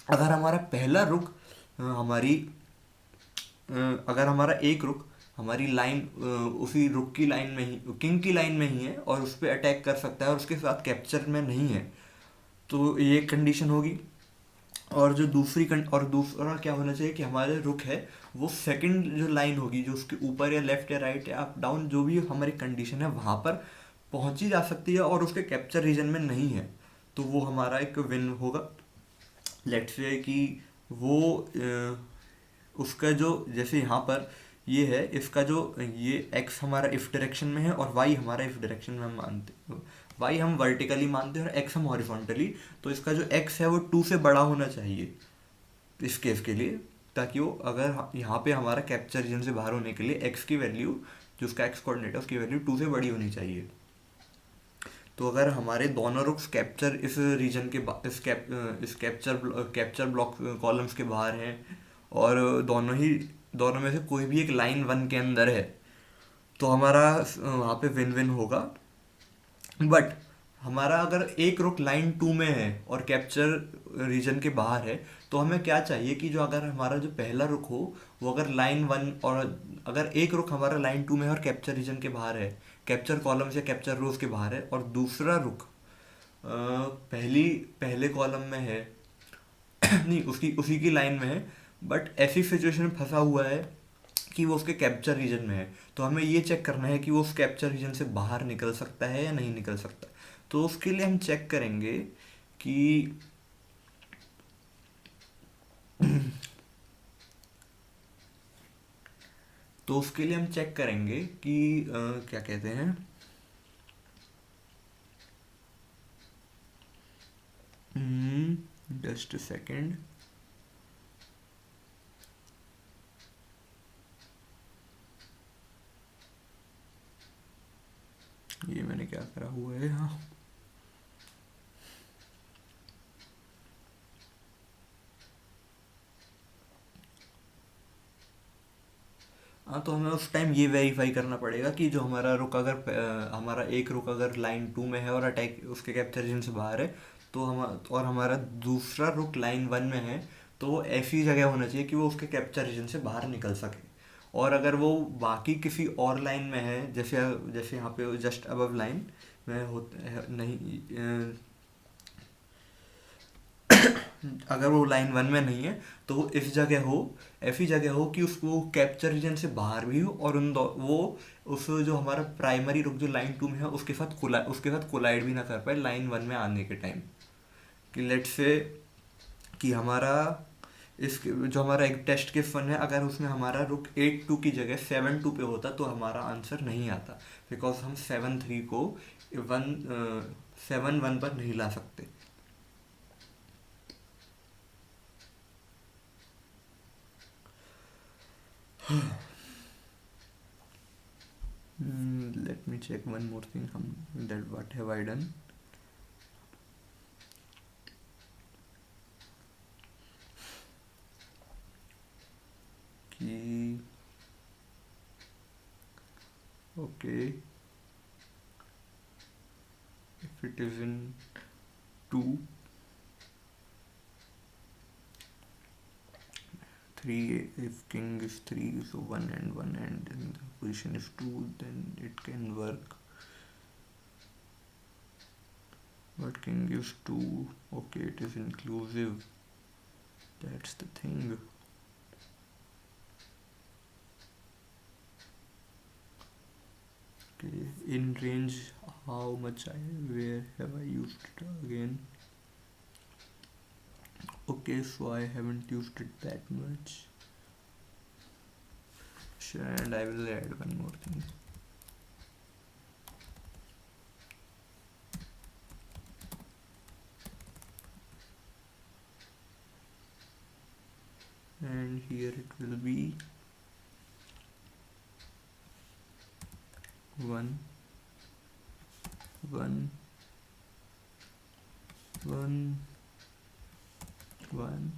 अगर हमारा पहला रुक हमारी अगर हमारा एक रुक हमारी लाइन उसी रुक की लाइन में ही, किंग की लाइन में ही है, और उस पर अटैक कर सकता है और उसके साथ कैप्चर में नहीं है, तो ये कंडीशन होगी। और और दूसरा क्या होना चाहिए कि हमारे रुक है वो सेकंड जो लाइन होगी, जो उसके ऊपर या लेफ्ट या राइट या अप डाउन, जो भी हमारी कंडीशन है वहाँ पर पहुंची जा सकती है और उसके कैप्चर रीजन में नहीं है, तो वो हमारा एक विन होगा। लेट्स से कि वो उसका जो, जैसे यहाँ पर ये है, इसका जो ये x हमारा इफ डायरेक्शन में है और y हमारा इफ डायरेक्शन में हम मानते, y हम वर्टिकली मानते हैं और x हम हॉरिजॉन्टली, तो इसका जो x है वो 2 से बड़ा होना चाहिए इस केस के लिए, ताकि वो अगर यहाँ पे हमारा कैप्चर रीजन से बाहर होने के लिए x की वैल्यू, जो उसका x कोऑर्डिनेट है उसकी वैल्यू 2 से बड़ी होनी चाहिए। तो अगर हमारे दोनों रुक्स कैप्चर इस रीजन के इस कैप्चर ब्लॉक कॉलम्स के बाहर हैं, और दोनों में से कोई भी एक लाइन 1 के अंदर है, तो हमारा वहाँ पे विन विन होगा। बट हमारा अगर एक रुक लाइन 2 में है और कैप्चर रीजन के बाहर है, तो हमें क्या चाहिए कि जो अगर हमारा जो पहला रुक हो वो अगर लाइन 1, और अगर एक रुक हमारा लाइन 2 में है और कैप्चर रीजन के बाहर है, कैप्चर कॉलम से कैप्चर रोज के बाहर है, और दूसरा रुक पहले कॉलम में है नहीं, उसकी उसी की लाइन में है, बट ऐसी सिचुएशन में फंसा हुआ है कि वो उसके कैप्चर रीजन में है, तो हमें ये चेक करना है कि वो उस कैप्चर रीजन से बाहर निकल सकता है या नहीं निकल सकता। तो उसके लिए हम चेक करेंगे कि तो उसके लिए हम चेक करेंगे कि क्या कहते हैं, जस्ट सेकेंड, ये मैंने क्या करा हुआ है, हाँ हाँ, तो हमें उस टाइम ये वेरीफाई करना पड़ेगा कि जो हमारा रुक अगर हमारा एक रुक अगर लाइन 2 में है और अटैक उसके कैप्चर रीजन से बाहर है, तो हम और हमारा दूसरा रुक लाइन 1 में है, तो वो ऐसी जगह होना चाहिए कि वो उसके कैप्चर रीजन से बाहर निकल सके। और अगर वो बाकी किसी और लाइन में है, जैसे जैसे यहाँ पे जस्ट अबव लाइन में नहीं, अगर वो लाइन 1 में नहीं है, तो वो ऐसी जगह हो कि उसको कैप्चर रीजन से बाहर भी हो, और वो उस जो हमारा प्राइमरी रुक जो लाइन 2 में है उसके साथ कोलाइड भी ना कर पाए लाइन 1 में आने के टाइम। कि लेट्स से कि हमारा जो हमारा एक टेस्ट केस 1 है, अगर उसमें हमारा रुक 8-2 की जगह 7-2 पे होता, तो हमारा आंसर नहीं आता, बिकॉज हम 7-3 को 7-1 पर नहीं ला सकते। Let me check one more thing. That what have I done? कि okay, if it is in 2, 3, if king is 3, so 1 and 1 and then the position is 2, then it can work. But king is 2, okay, it is inclusive, that's the thing. Okay, in range, how much where have I used it again? Okay, so I haven't used it that much. and I will add one more thing. And here it will be 1 1 1 1.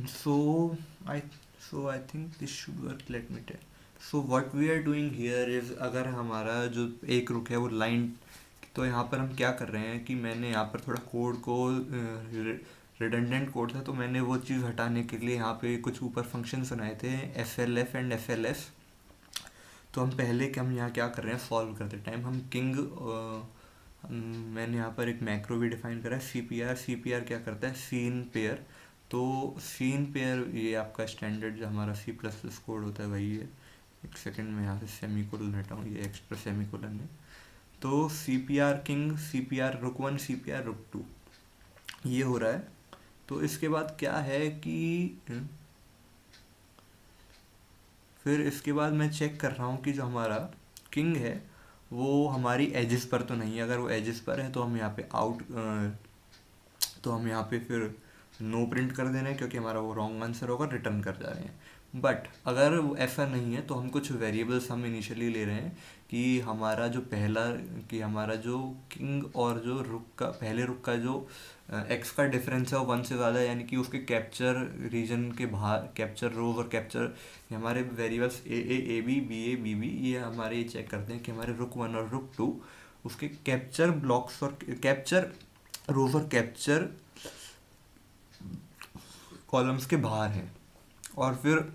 So I I think this should work. Let me tell. So what we are doing here is, अगर हमारा जो एक रुक है वो line, तो यहाँ पर हम क्या कर रहे हैं कि मैंने यहाँ पर थोड़ा कोड को रिडंडेंट कोड था, तो मैंने वो चीज़ हटाने के लिए यहाँ पे कुछ ऊपर फंक्शंस बनाए थे SLF एंड FLS। तो हम पहले हम यहाँ क्या कर रहे हैं, सॉल्व करते टाइम हम किंग, मैंने यहाँ पर एक मैक्रो भी डिफाइन करा है CPR क्या करता है, सीन पेयर। तो सीन पेयर ये आपका स्टैंडर्ड जो हमारा C++ कोड होता है वही है। एक सेकंड में यहाँ से सेमीकोलन हटाऊँ, ये एक्स्ट्रा सेमीकोलन है। तो CPR किंग, CPR रुक 1, CPR रुक 2, ये हो रहा है। तो इसके बाद क्या है कि फिर इसके बाद मैं चेक कर रहा हूँ कि जो हमारा किंग है वो हमारी एजेस पर तो नहीं है। अगर वो एजेस पर है तो हम यहाँ पे आउट, तो हम यहाँ पे फिर नो प्रिंट कर देना है, क्योंकि हमारा वो रॉन्ग आंसर होगा, रिटर्न कर जा रहे हैं। बट अगर वो ऐसा नहीं है तो हम कुछ वेरिएबल्स हम इनिशियली ले रहे हैं कि हमारा जो पहला, कि हमारा जो किंग और जो रुक का, पहले रुक का जो एक्स का डिफरेंस है वो 1 से ज़्यादा है, यानी कि उसके कैप्चर रीजन के बाहर, कैप्चर रोज और कैप्चर, हमारे variables A B B B, ये हमारे ये चेक करते हैं कि हमारे रुक 1 और रुक 2 उसके कैप्चर ब्लॉक्स और कैप्चर रोज और कैप्चर कॉलम्स के बाहर हैं। और फिर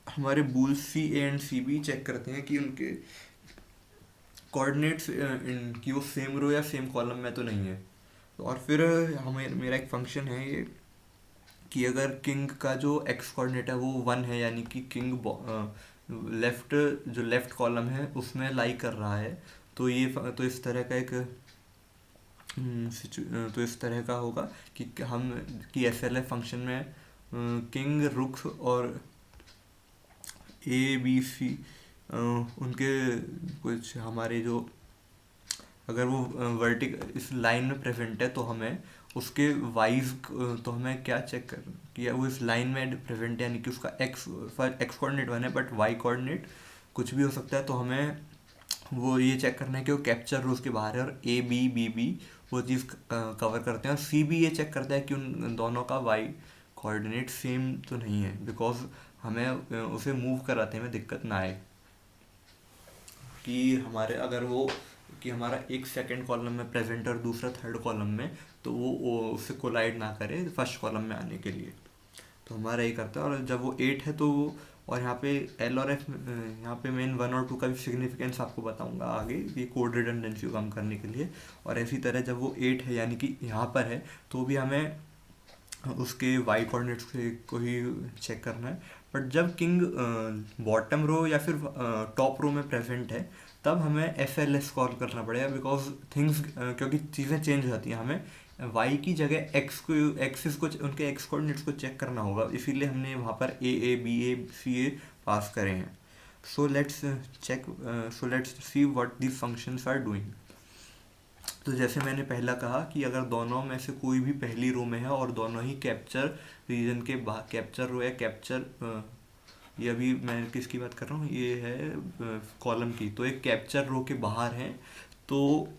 हमारे bool C A and C B check करते हैं कि उनके कोऑर्डिनेट्स कि वो सेम रो या सेम कॉलम में तो नहीं है। और फिर हमें, मेरा एक फंक्शन है ये, कि अगर किंग का जो x कोऑर्डिनेट है वो 1 है, यानी कि किंग लेफ्ट, जो लेफ्ट कॉलम है उसमें लाई कर रहा है, तो ये तो इस तरह का एक तो इस तरह का होगा कि हम, कि SLF फंक्शन में किंग, रुक और ABC उनके कुछ हमारे जो, अगर वो वर्टिक इस लाइन में प्रेजेंट है तो हमें उसके वाइज, तो हमें क्या चेक कर कि वो इस लाइन में प्रेजेंट है, यानी कि उसका एक्स कोऑर्डिनेट 1 है बट वाई कोऑर्डिनेट कुछ भी हो सकता है। तो हमें वो ये चेक करना है कि वो कैप्चर रूल्स के बाहर है, और A B वो चीज़ कवर करते हैं। और CB ये चेक करता है कि उन दोनों का वाई कोऑर्डिनेट सेम तो नहीं है, बिकॉज हमें उसे मूव कराते में दिक्कत ना आए, कि हमारे अगर वो, कि हमारा एक सेकंड कॉलम में प्रेजेंट और दूसरा थर्ड कॉलम में, तो वो उससे कोलाइड ना करे फर्स्ट कॉलम में आने के लिए। तो हमारा ये करता है। और जब वो 8 है तो वो, और यहाँ पे L और F, यहाँ पे मैं इन 1 और 2 का भी सिग्निफिकेंस आपको बताऊंगा आगे, ये कोड रिडंडेंसी को कम करने के लिए। और इसी तरह जब वो 8 है, यानी कि यहाँ पर है, तो भी हमें उसके वाई कोऑर्डिनेट्स को ही चेक करना है। बट जब किंग बॉटम रो या फिर टॉप रो में प्रेजेंट है, तब हमें FLS कॉल करना पड़ेगा, बिकॉज थिंग्स, क्योंकि चीज़ें चेंज हो जाती हैं, हमें y की जगह एक्सिस को, उनके एक्स कोऑर्डिनेट्स को चेक करना होगा, इसीलिए हमने वहाँ पर A पास करे हैं। So let's check, so let's see what these functions are doing. तो जैसे मैंने पहला कहा कि अगर दोनों में से कोई भी पहली रो में है और दोनों ही कैप्चर रीजन के बाहर, कैप्चर रो या कैप्चर, ये अभी मैं किसकी बात कर रहा हूँ, ये है कॉलम की, तो एक कैप्चर रो के बाहर है, तो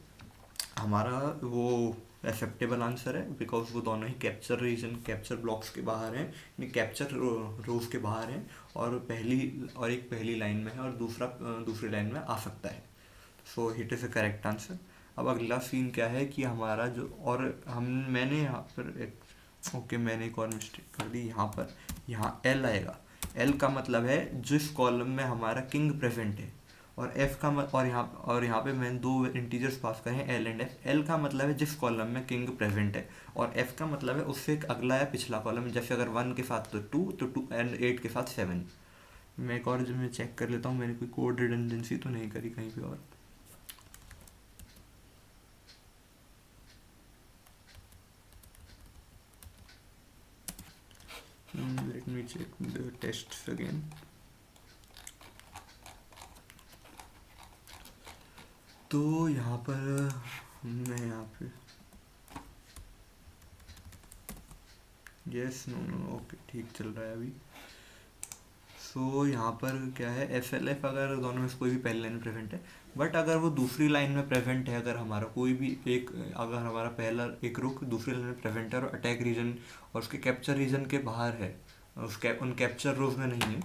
हमारा वो एक्सेप्टेबल आंसर है, बिकॉज वो दोनों ही कैप्चर रीजन, कैप्चर ब्लॉक्स के बाहर हैं, कैप्चर रोज के बाहर हैं, और एक पहली लाइन में है और दूसरा दूसरी लाइन में आ सकता है। सो hit is a correct answer. अब अगला सीन क्या है कि हमारा जो, और मैंने यहाँ पर एक, ओके मैंने एक और मिस्टेक कर दी, यहाँ L आएगा। L का मतलब है जिस कॉलम में हमारा किंग प्रेजेंट है, और F का और यहाँ पे मैंने 2 इंटीजर्स पास करे हैं L एंड F। L का मतलब है जिस कॉलम में किंग प्रेजेंट है, और F का मतलब है उससे एक अगला या पिछला कॉलम, जैसे अगर 1 के साथ तो 2, तो 2 एंड 8 के साथ 7, मैं एक और, जब मैं चेक कर लेता हूँ मैंने कोई कोड रिडंडेंसी तो नहीं करी कहीं पे और। Let me check the test again. तो यहाँ पर मैं यहाँ पे यस नो नो ओके ठीक चल रहा है अभी। सो यहाँ पर क्या है, एफ एल एफ अगर दोनों में से कोई भी पहली लाइन में प्रेजेंट है, बट अगर वो दूसरी लाइन में प्रेजेंट है, अगर हमारा कोई भी एक, अगर हमारा पहला एक रुक दूसरी लाइन में प्रेजेंट है और अटैक रीजन और उसके कैप्चर रीजन के बाहर है, उन कैप्चर रोज में नहीं है,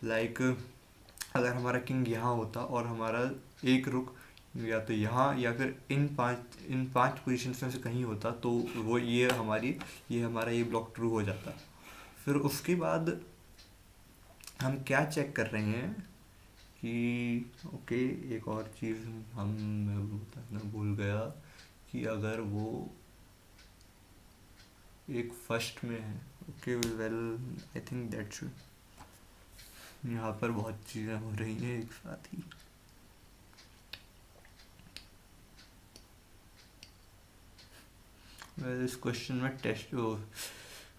लाइक अगर हमारा किंग यहाँ होता और हमारा एक रुक या तो यहाँ या फिर इन पांच पोजीशंस में से कहीं होता, तो वो ये हमारा ये ब्लॉक ट्रू हो जाता। फिर उसके बाद हम क्या चेक कर रहे हैं कि ओके, एक और चीज़ मैं बताना भूल गया कि अगर वो एक फर्स्ट में है, okay well I think that should, यहाँ पर बहुत चीज़ें हो रही हैं एक साथ ही। वेल इस क्वेश्चन में टेस्ट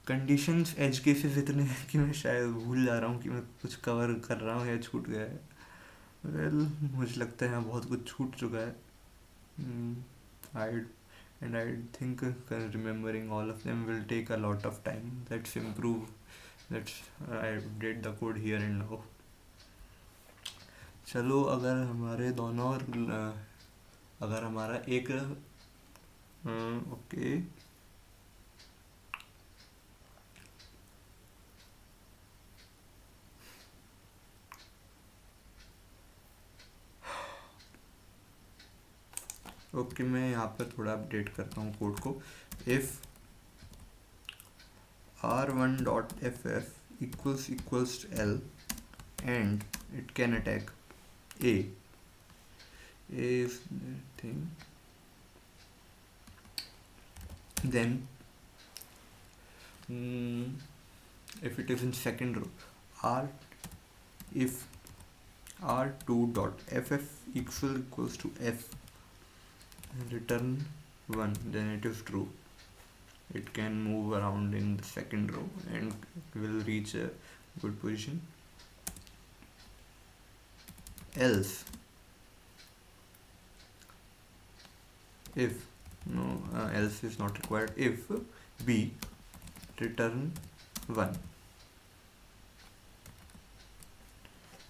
कंडीशंस एज केसेस इतने हैं कि मैं शायद भूल जा रहा हूँ कि मैं कुछ कवर कर रहा हूँ या छूट गया है। वेल मुझे लगता है यहाँ बहुत कुछ छूट चुका है। आई and I think remembering all of them will take a lot of time. Let's improve. I update the code here and now. चलो अगर हमारे दोनों अगर हमारा एक ओके ओके मैं यहाँ पर थोड़ा अपडेट करता हूँ कोड को। If r1.ff equals L and it can attack A is the thing, then if it is in second row, r if r2.ff equals to f, return 1, then it is true. It can move around in the second row and will reach a good position. Else if else is not required. If b, return 1.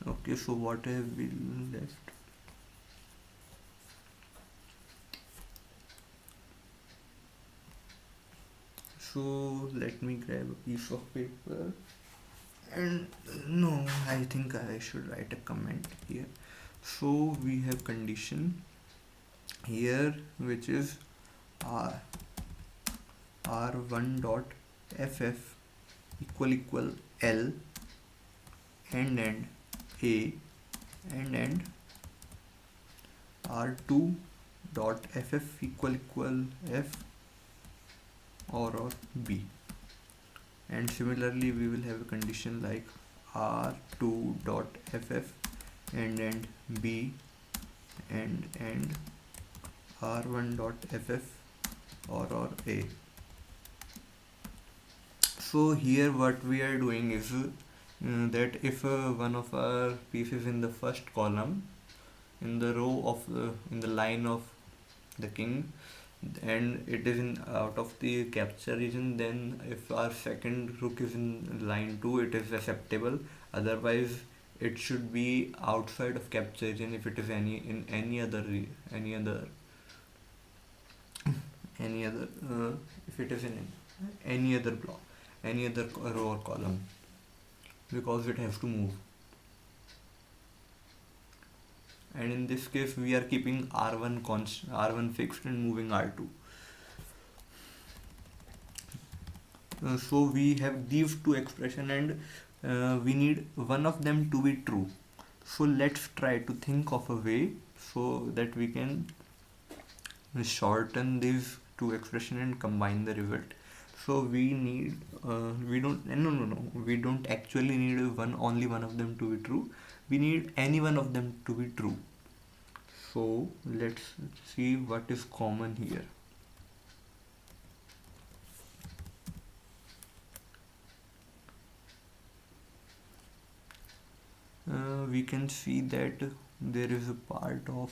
Okay, so what have we left? So let me grab a piece of paper and no, I think I should write a comment here. So we have condition here which is r1 dot ff equal L and A and r2 dot ff equal f or b, and similarly we will have a condition like r2 dot ff and b and r1 dot ff or a. So here what we are doing is that if one of our pieces in the first column in the row of in the line of the king and it is in out of the capture region, then if our second rook is in line 2 it is acceptable, otherwise it should be outside of capture region if it is any other if it is in any other block, any other row or column, because it has to move. And in this case we are keeping r1 fixed and moving r2. So we have these two expression and we need one of them to be true. So let's try to think of a way so that we can shorten these two expression and combine the result. So we need we don't no, we don't actually need only one of them to be true. We need any one of them to be true. So let's see what is common here. We can see that there is a part of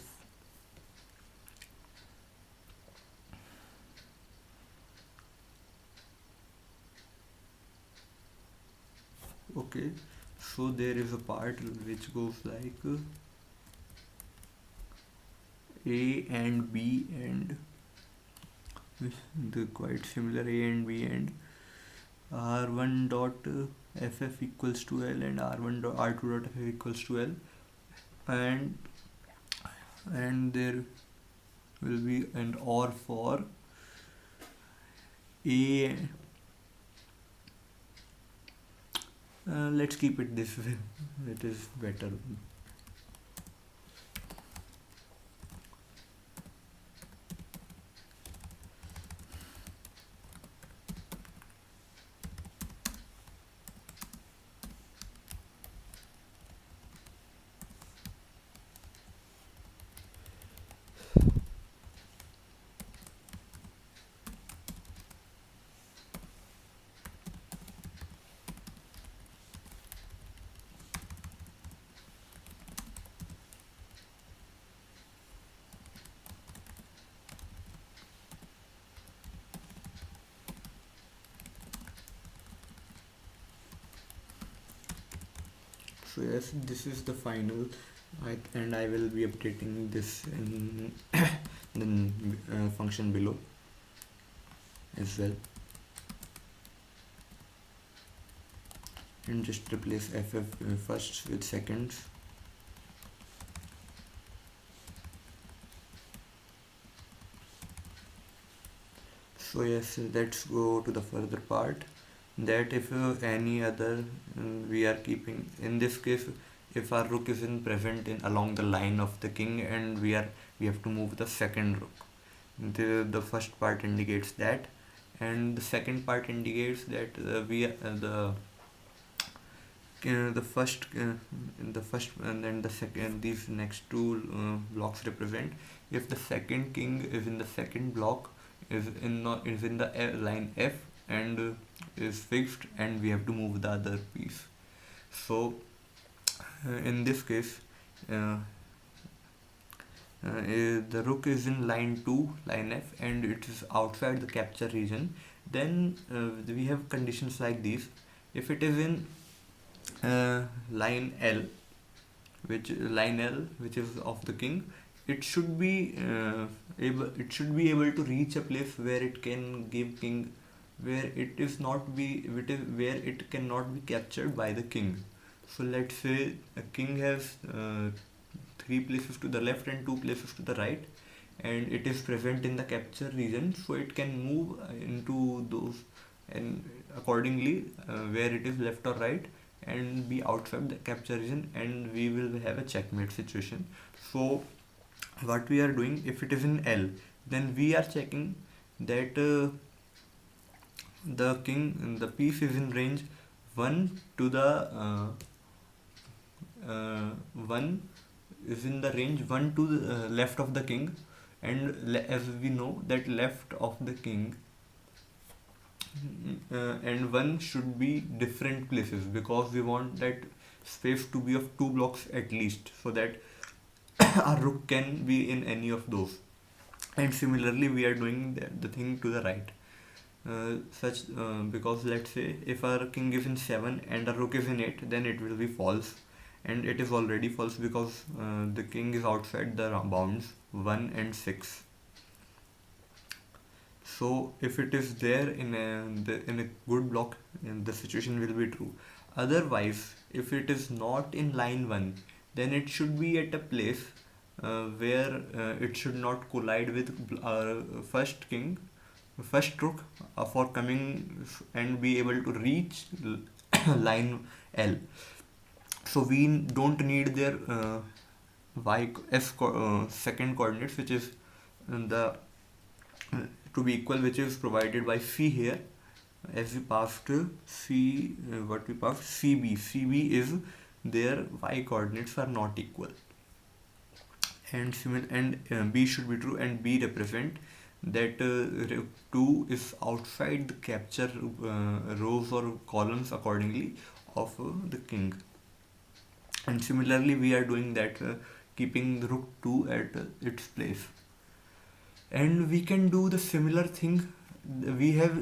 okay, so there is a part which goes like A and B and the quite similar A and B and R1 dot ff equals to L and R1 dot R2 dot ff equals to L, and there will be an OR for A. Let's keep it this way, it is better. So yes, this is the final, and I will be updating this in the function below as well, and just replace ff first with seconds. So yes, let's go to the further part, that if any other we are keeping, in this case if our rook is in present in along the line of the king and we have to move the second rook, the first part indicates that, and the second part indicates that the first and then the second, these next two blocks represent if the second king is in the second block, is in the line F and is fixed, and we have to move the other piece. So in this case the rook is in line 2, line F, and it is outside the capture region, then we have conditions like these. If it is in line L, which is of the king, it should be able to reach a place where it can give king, where where it cannot be captured by the king. So let's say a king has 3 places to the left and 2 places to the right, and it is present in the capture region, so it can move into those, and accordingly where it is left or right, and be outside the capture region, and we will have a checkmate situation. So what we are doing, if it is in L, then we are checking that the piece is in range 1 to the 1 is in the range 1 to the left of the king, and as we know that left of the king and 1 should be different places, because we want that space to be of 2 blocks at least, so that our rook can be in any of those. And similarly we are doing the thing to the right, because let's say if our king is in 7 and our rook is in 8, then it will be false, and it is already false because the king is outside the bounds 1 and 6. So if it is there in a good block, the situation will be true. Otherwise, if it is not in line 1, then it should be at a place where it should not collide with first rook for coming and be able to reach line L. So we don't need their second coordinates, which is the to be equal, which is provided by phi here, as we passed C, what we passed CB. CB is their y coordinates are not equal, and B should be true, and B represent that 2 is outside the capture rows or columns accordingly of the king. And similarly we are doing that, keeping the rook 2 at its place. And we can do the similar thing. We have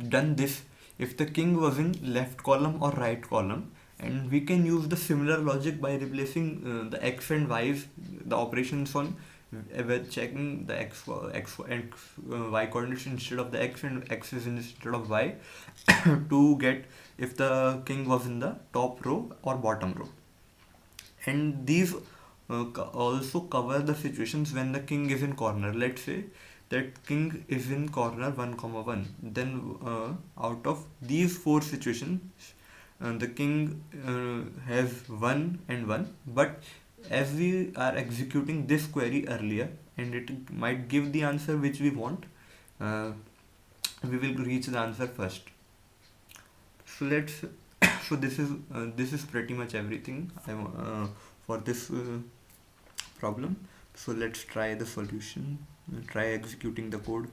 done this if the king was in left column or right column, and we can use the similar logic by replacing the x and y's, the operations on with checking the y coordinates instead of the x and x's instead of y to get if the king was in the top row or bottom row. And these also cover the situations when the king is in corner. Let's say that king is in corner 1 comma 1, then out of these four situations the king has 1 and 1, but as we are executing this query earlier and it might give the answer which we want, uh, we will reach the answer first. So let's so this is pretty much everything for this problem. So let's try the solution, try executing the code.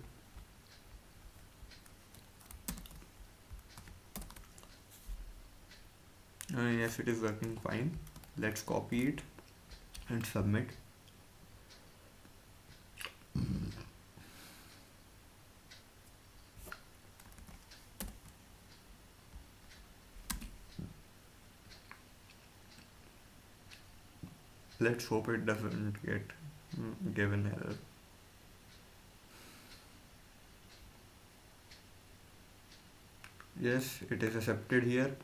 Yes, it is working fine. Let's copy it and submit. Let's hope it doesn't get give an error. Yes, it is accepted here.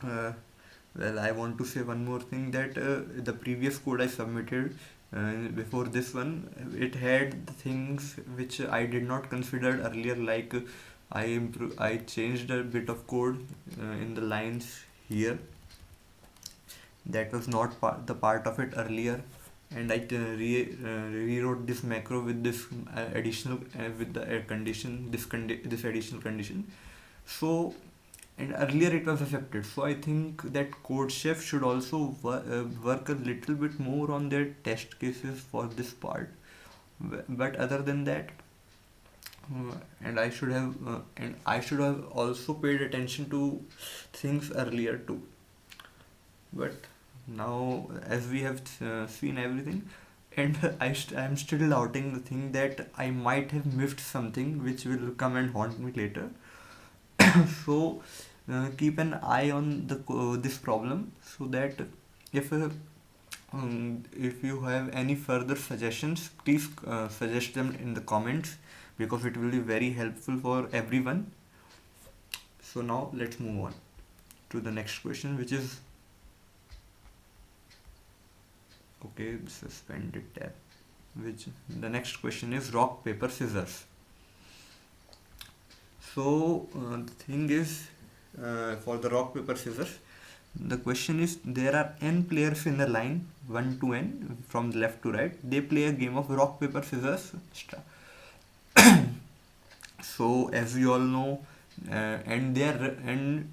Well, I want to say one more thing, that the previous code I submitted before this one, it had the things which I did not consider earlier, like I changed a bit of code in the lines here that was not the part of it earlier, and I rewrote this macro with this additional with the condition, this additional condition. So, and earlier it was accepted, so I think that CodeChef should also work a little bit more on their test cases for this part. But other than that, and I should have also paid attention to things earlier too. But now, as we have seen everything, and I'm still doubting the thing that I might have missed something which will come and haunt me later. So keep an eye on this problem, so that if if you have any further suggestions, please suggest them in the comments, because it will be very helpful for everyone. So now let's move on to the next question, which is okay, suspended tab. Which the next question is rock paper scissors. So the thing is, for the rock paper scissors, the question is, there are n players in a line 1 to n from left to right. They play a game of rock paper scissors. So as we all know, and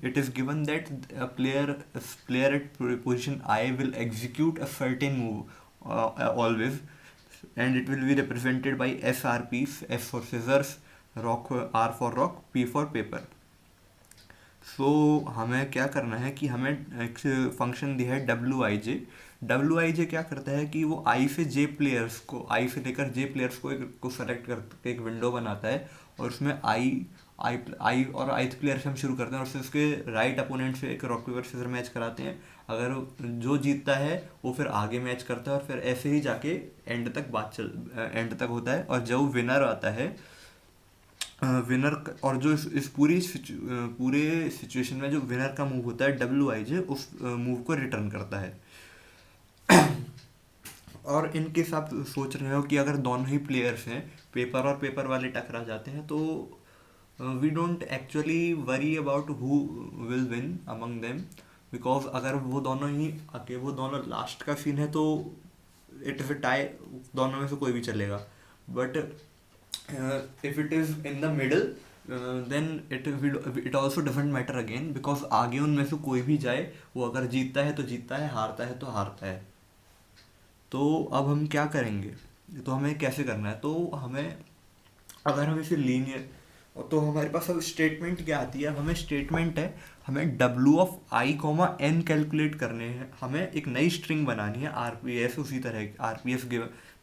it is given that a player at position I will execute a certain move always, and it will be represented by SRPs: S for scissors, rock R for rock, P for paper. सो हमें क्या करना है कि हमें एक function दिया है WIJ क्या करता है कि वो I से J प्लेयर्स को, I से लेकर J प्लेयर्स को सेलेक्ट करके एक विंडो बनाता है, और उसमें I और ith प्लेयर से हम शुरू करते हैं, और फिर उसके राइट अपोनेंट से एक रॉक पेपर सीजर मैच कराते हैं. अगर जो जीतता है वो फिर आगे मैच करता है, और फिर ऐसे ही जाके एंड तक होता है. और जब विनर आता है, विनर और जो इस पूरे सिचुएशन में जो विनर का मूव होता है WIJ, उस मूव को रिटर्न करता है. और इनके साथ सोच रहे हो कि अगर दोनों ही प्लेयर्स हैं, पेपर और पेपर वाले टकरा जाते हैं, तो we don't actually worry about who will win among them, because अगर वो दोनों लास्ट का सीन है तो इट इज़ अ टाई, दोनों में से कोई भी चलेगा. But if it is in the middle, then it also doesn't matter again, because आगे उनमें से कोई भी जाए, वो अगर जीतता है तो जीतता है, हारता है तो हारता है। तो अब हम क्या करेंगे, तो हमें कैसे करना है, तो हमें, अगर हम इसे लीनियर, तो हमारे पास अब स्टेटमेंट क्या आती है, अब हमें स्टेटमेंट है, हमें W of I comma N calculate करने हैं, हमें एक नई स्ट्रिंग बनानी है आरपीएस, उसी तरह आरपीएस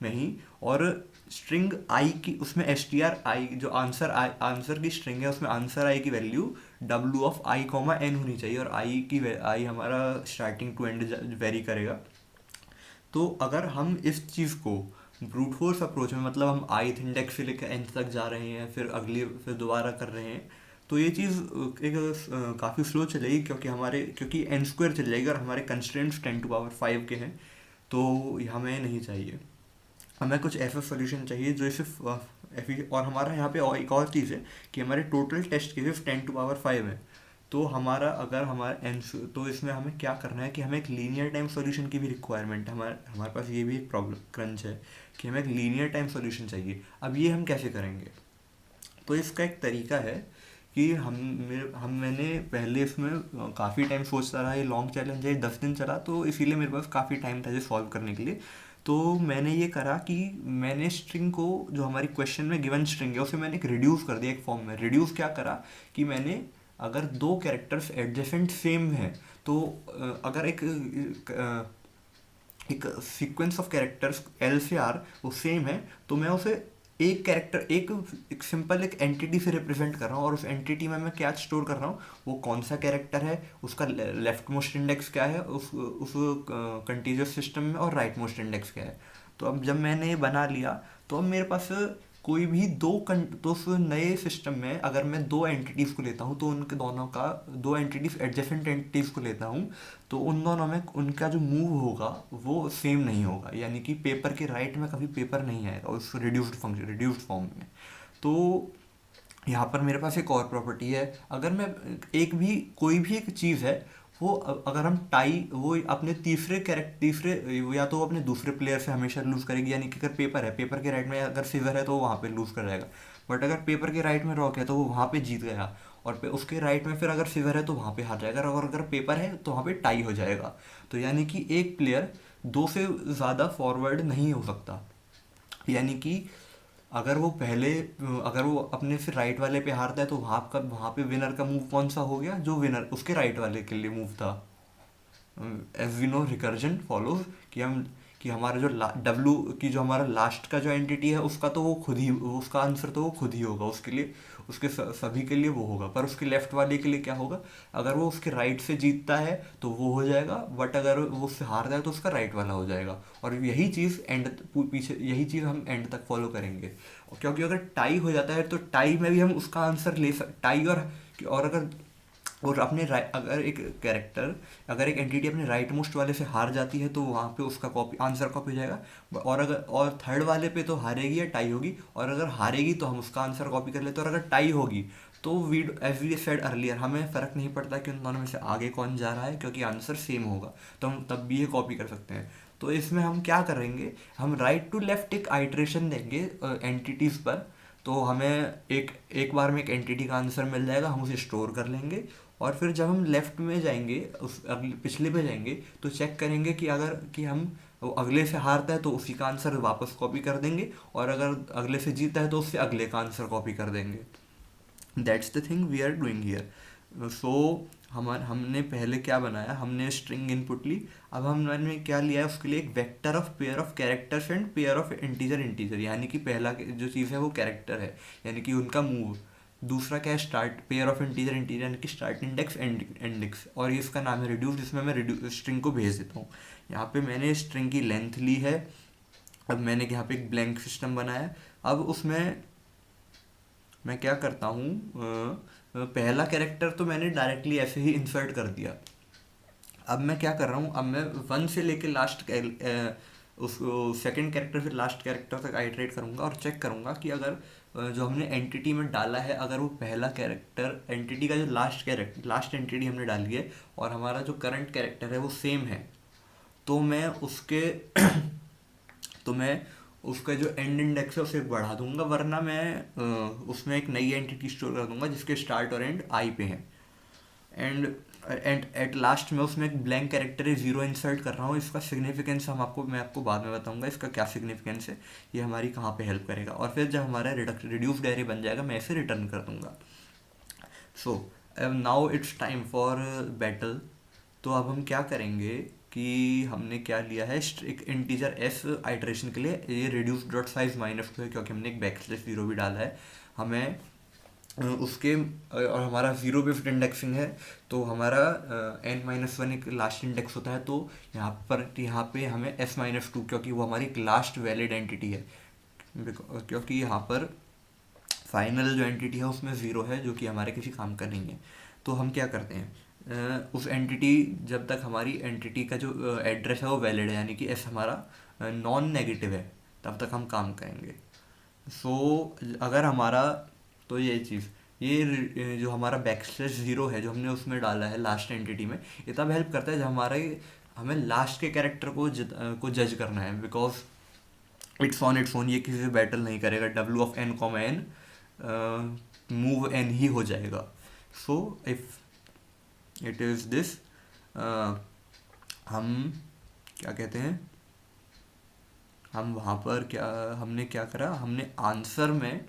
में ही, और स्ट्रिंग आई की, उसमें एस टी आर आई जो आंसर की स्ट्रिंग है, उसमें आंसर आई की value W of I comma N होनी चाहिए, और आई हमारा स्टार्टिंग टू एंड वेरी करेगा। तो अगर हम इस चीज़ को ब्रूट फोर्स अप्रोच में, मतलब हम ith इंडेक्स से लेकर nth तक जा रहे हैं, फिर दोबारा कर रहे हैं, तो ये चीज़ एक काफ़ी स्लो चलेगी, क्योंकि n स्क्वायर चल जाएगी, और हमारे कंस्ट्रेंट्स 10⁵ के हैं, तो हमें नहीं चाहिए। हमें कुछ ऐसा सोल्यूशन चाहिए जो सिर्फ और हमारा यहाँ पे एक और चीज़ है कि हमारे टोटल टेस्ट केसेस 10⁵ है। तो हमारा अगर हमारा एन, तो इसमें हमें क्या करना है कि हमें एक लीनियर टाइम सॉल्यूशन की भी रिक्वायरमेंट है, हमारे हमारे पास ये भी एक प्रॉब्लम क्रंच है कि हमें एक लीनियर टाइम सॉल्यूशन चाहिए। अब ये हम कैसे करेंगे, तो इसका एक तरीका है कि मैंने पहले इसमें काफ़ी टाइम सोचता रहा, ये लॉन्ग चैलेंज है, 10 दिन चला, तो इसीलिए मेरे पास काफ़ी टाइम था इसे सॉल्व करने के लिए। तो मैंने ये करा कि मैंने स्ट्रिंग को, जो हमारी क्वेश्चन में गिवन स्ट्रिंग है, उसे मैंने एक रिड्यूस कर दिया एक फॉर्म में। रिड्यूस क्या करा कि मैंने, अगर दो कैरेक्टर्स एडजेसेंट सेम हैं, तो अगर एक सीक्वेंस ऑफ कैरेक्टर्स एल से आर वो सेम है, तो मैं उसे एक कैरेक्टर, एक सिंपल एक एंटिटी से रिप्रेजेंट कर रहा हूँ, और उस एंटिटी में मैं क्या स्टोर कर रहा हूँ, वो कौन सा कैरेक्टर है, उसका लेफ्ट मोस्ट इंडेक्स क्या है उस कंटीजियस सिस्टम में, और राइट मोस्ट इंडेक्स क्या है। तो अब जब मैंने ये बना लिया, तो अब मेरे पास कोई भी तो उस नए सिस्टम में अगर मैं दो एंटिटीज़ को लेता हूँ, तो उनके दोनों का, दो एंटिटीज एडजेसेंट एंटिटीज़ को लेता हूँ, तो उन दोनों में उनका जो मूव होगा वो सेम नहीं होगा, यानी कि पेपर के राइट में कभी पेपर नहीं आएगा उस रिड्यूस्ड फॉर्म में। तो यहाँ पर मेरे पास एक और प्रॉपर्टी है, अगर मैं कोई भी एक चीज़ है, वो अगर हम टाई, वो अपने या तो वो अपने दूसरे प्लेयर से हमेशा लूज करेगी, यानी कि अगर पेपर के राइट में अगर सिजर है तो वो वहाँ पे लूज कर जाएगा, बट अगर पेपर के राइट में रॉक है तो वो वहाँ पे जीत गया, और उसके राइट में फिर अगर सिजर है तो वहाँ पे हार जाएगा, और अगर पेपर है तो वहाँ पे टाई हो जाएगा। तो यानी कि एक प्लेयर दो से ज़्यादा फॉरवर्ड नहीं हो सकता, यानी कि अगर वो अपने से राइट वाले पे हारता है, तो वहाँ पे विनर का मूव कौन सा हो गया, जो विनर उसके राइट वाले के लिए मूव था। As we know recursion follows, कि हमारा जो डब्लू की जो हमारा लास्ट का जो एंटिटी है, उसका तो वो खुद ही, उसका आंसर तो वो खुद ही होगा, उसके लिए उसके सभी के लिए वो होगा, पर उसके लेफ्ट वाले के लिए क्या होगा, अगर वो उसके राइट से जीतता है तो वो हो जाएगा, बट अगर वो उससे हारता है तो उसका राइट वाला हो जाएगा। और यही चीज़ हम एंड तक फॉलो करेंगे, क्योंकि अगर टाई हो जाता है तो टाई में भी हम उसका आंसर टाई, और अगर और अगर एक एंटिटी अपने राइट मोस्ट वाले से हार जाती है, तो वहाँ पे उसका आंसर कॉपी हो जाएगा, और थर्ड वाले पे तो हारेगी या टाई होगी, और अगर हारेगी तो हम उसका आंसर कॉपी कर लेते हैं, और अगर टाई होगी तो एज वी सेड अर्लियर, हमें फ़र्क नहीं पड़ता कि उन दोनों में से आगे कौन जा रहा है, क्योंकि आंसर सेम होगा, तो हम तब भी ये कॉपी कर सकते हैं। तो इसमें हम क्या करेंगे, हम राइट टू लेफ्ट एक आइट्रेशन देंगे एंटिटीज़ पर, तो हमें एक बार में एक एंटिटी का आंसर मिल जाएगा, हम उसे स्टोर कर लेंगे, और फिर जब हम लेफ्ट में जाएंगे, उस अगले पिछले पे जाएंगे, तो चेक करेंगे कि हम वो अगले से हारता है तो उसी का आंसर वापस कॉपी कर देंगे, और अगर अगले से जीता है तो उससे अगले का आंसर कॉपी कर देंगे। That's the thing we are doing here. So हमने पहले क्या बनाया, हमने स्ट्रिंग इनपुट ली, अब हमने क्या लिया है उसके लिए, एक vector of pair of characters and pair of integer, यानी कि पहला जो चीज़ है वो कैरेक्टर है, यानी कि उनका मूव। दूसरा क्या है, स्टार्ट पेयर ऑफ इंटीजर यानी कि स्टार्ट इंडेक्स एंड इंडेक्स, और ये इसका नाम है रिड्यूस, जिसमें मैं स्ट्रिंग को भेज देता हूँ। यहाँ पे मैंने स्ट्रिंग की लेंथ ली है, अब मैंने यहाँ पे एक ब्लैंक सिस्टम बनाया। अब उसमें मैं क्या करता हूँ, पहला कैरेक्टर तो मैंने डायरेक्टली ऐसे ही इंसर्ट कर दिया। अब मैं क्या कर रहा हूँ, अब मैं 1 से लेके लास्ट उस सेकंड कैरेक्टर से लास्ट कैरेक्टर तक आइटरेट करूँगा, और चेक करूँगा कि अगर जो हमने एंटिटी में डाला है, अगर वो पहला कैरेक्टर एंटिटी का जो लास्ट एंटिटी हमने डाली है, और हमारा जो करंट कैरेक्टर है वो सेम है, तो मैं उसके तो मैं उसका जो एंड इंडेक्स है उसे बढ़ा दूंगा, वरना मैं उसमें एक नई एंटिटी स्टोर कर दूंगा जिसके स्टार्ट और एंड आई पे हैं। एंड एंड एट लास्ट में उसमें एक ब्लैंक कैरेक्टर है जीरो इंसर्ट कर रहा हूँ। इसका सिग्निफिकेंस मैं आपको बाद में बताऊंगा इसका क्या सिग्निफिकेंस है, ये हमारी कहाँ पे हेल्प करेगा। और फिर जब हमारा रिड्यूस्ड एरे बन जाएगा मैं इसे रिटर्न कर दूंगा। So now it's time for battle. तो अब हम क्या करेंगे कि हमने क्या लिया है, एक इंटीजर एस आइटरेशन के लिए ये रिड्यूस डॉट साइज -2 है, क्योंकि हमने एक बैकस्लैश जीरो भी डाला है। हमें उसके और हमारा ज़ीरो बेस्ड इंडेक्सिंग है, तो हमारा n-1 एक लास्ट इंडेक्स होता है। तो यहाँ पे हमें s-2, क्योंकि वो हमारी एक लास्ट वैलिड एंटिटी है, क्योंकि यहाँ पर फाइनल जो एंटिटी है उसमें ज़ीरो है जो कि हमारे किसी काम का नहीं है। तो हम क्या करते हैं, उस एंटिटी, जब तक हमारी एंटिटी का जो एड्रेस है वो वैलिड है, यानी कि एस हमारा नॉन नेगेटिव है, तब तक हम काम करेंगे। सो अगर हमारा, तो ये चीज़, ये जो हमारा बैकस्लैश ज़ीरो है जो हमने उसमें डाला है लास्ट एंटिटी में, ये तब हेल्प करता है जब हमें लास्ट के कैरेक्टर को जज करना है, बिकॉज इट्स ऑन ये किसी से बैटल नहीं करेगा। W of N comma N move N ही हो जाएगा। So if it is this, हम क्या कहते हैं, हम वहाँ पर हमने क्या करा, हमने आंसर में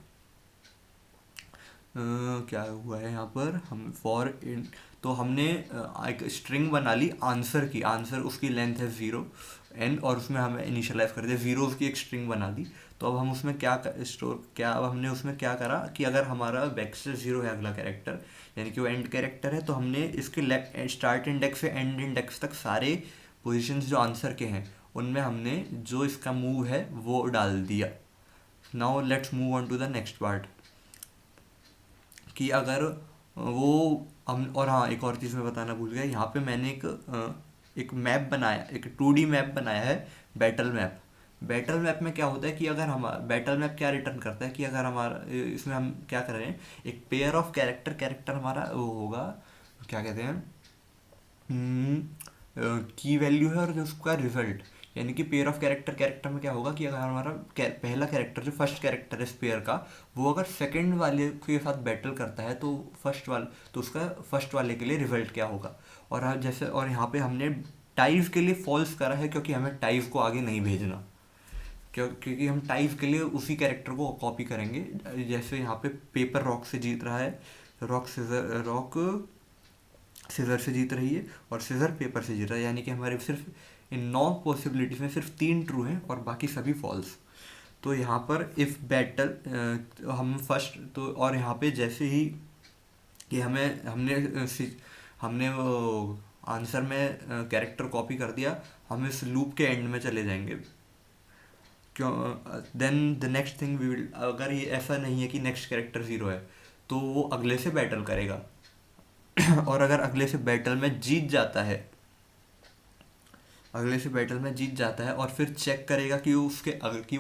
क्या हुआ है यहाँ पर, हम फॉर इन, तो हमने एक स्ट्रिंग बना ली आंसर की। आंसर उसकी लेंथ है 0 n, और उसमें हमें इनिशियलाइज कर दिया ज़ीरोज़ की एक स्ट्रिंग बना दी। तो अब हम उसमें अब हमने उसमें क्या करा कि अगर हमारा बैकस्लैश ज़ीरो है अगला कैरेक्टर, यानी कि वो एंड कैरेक्टर है, तो हमने इसके लेफ्ट स्टार्ट इंडेक्स से एंड इंडेक्स तक सारे पोजिशंस जो आंसर के हैं उनमें हमने जो इसका मूव है वो डाल दिया। Now let's move on to the next part, कि अगर वो हम, और हाँ एक और चीज़ मैं बताना भूल गया, यहाँ पे मैंने एक मैप बनाया, एक 2D मैप बनाया है, बैटल मैप। बैटल मैप में क्या होता है कि अगर हम, बैटल मैप क्या रिटर्न करता है कि अगर हमारा, इसमें हम क्या कर रहे हैं, एक पेयर ऑफ कैरेक्टर, कैरेक्टर हमारा वो होगा, क्या कहते हैं, की वैल्यू है और जो उसका रिजल्ट, यानी कि पेयर ऑफ कैरेक्टर, कैरेक्टर में क्या होगा कि अगर हमारा पहला कैरेक्टर जो फर्स्ट कैरेक्टर है इस पेयर का, वो अगर सेकंड वाले के साथ बैटल करता है तो तो उसका फर्स्ट वाले के लिए रिजल्ट क्या होगा। और जैसे, और यहाँ पे हमने टाइज के लिए फॉल्स करा है, क्योंकि हमें टाइज को आगे नहीं भेजना, क्योंकि हम टाइज के लिए उसी कैरेक्टर को कॉपी करेंगे। जैसे यहाँ पे पेपर रॉक से जीत रहा है, रॉक सीजर से जीत रही है, और सीजर पेपर से जीत रहा है, यानी कि हमारे सिर्फ इन 9 पॉसिबिलिटीज में सिर्फ 3 ट्रू हैं और बाकी सभी फॉल्स। तो यहाँ पर इफ़ बैटल, हम फर्स्ट, तो और यहाँ पे जैसे ही कि हमने वो आंसर में कैरेक्टर कॉपी कर दिया, हम इस लूप के एंड में चले जाएंगे। क्यों, then the next thing we will, अगर ये ऐसा नहीं है कि नेक्स्ट कैरेक्टर ज़ीरो है, तो वो अगले से बैटल करेगा। और अगर अगले से बैटल में जीत जाता है, अगले से बैटल में जीत जाता है, और फिर चेक करेगा कि वो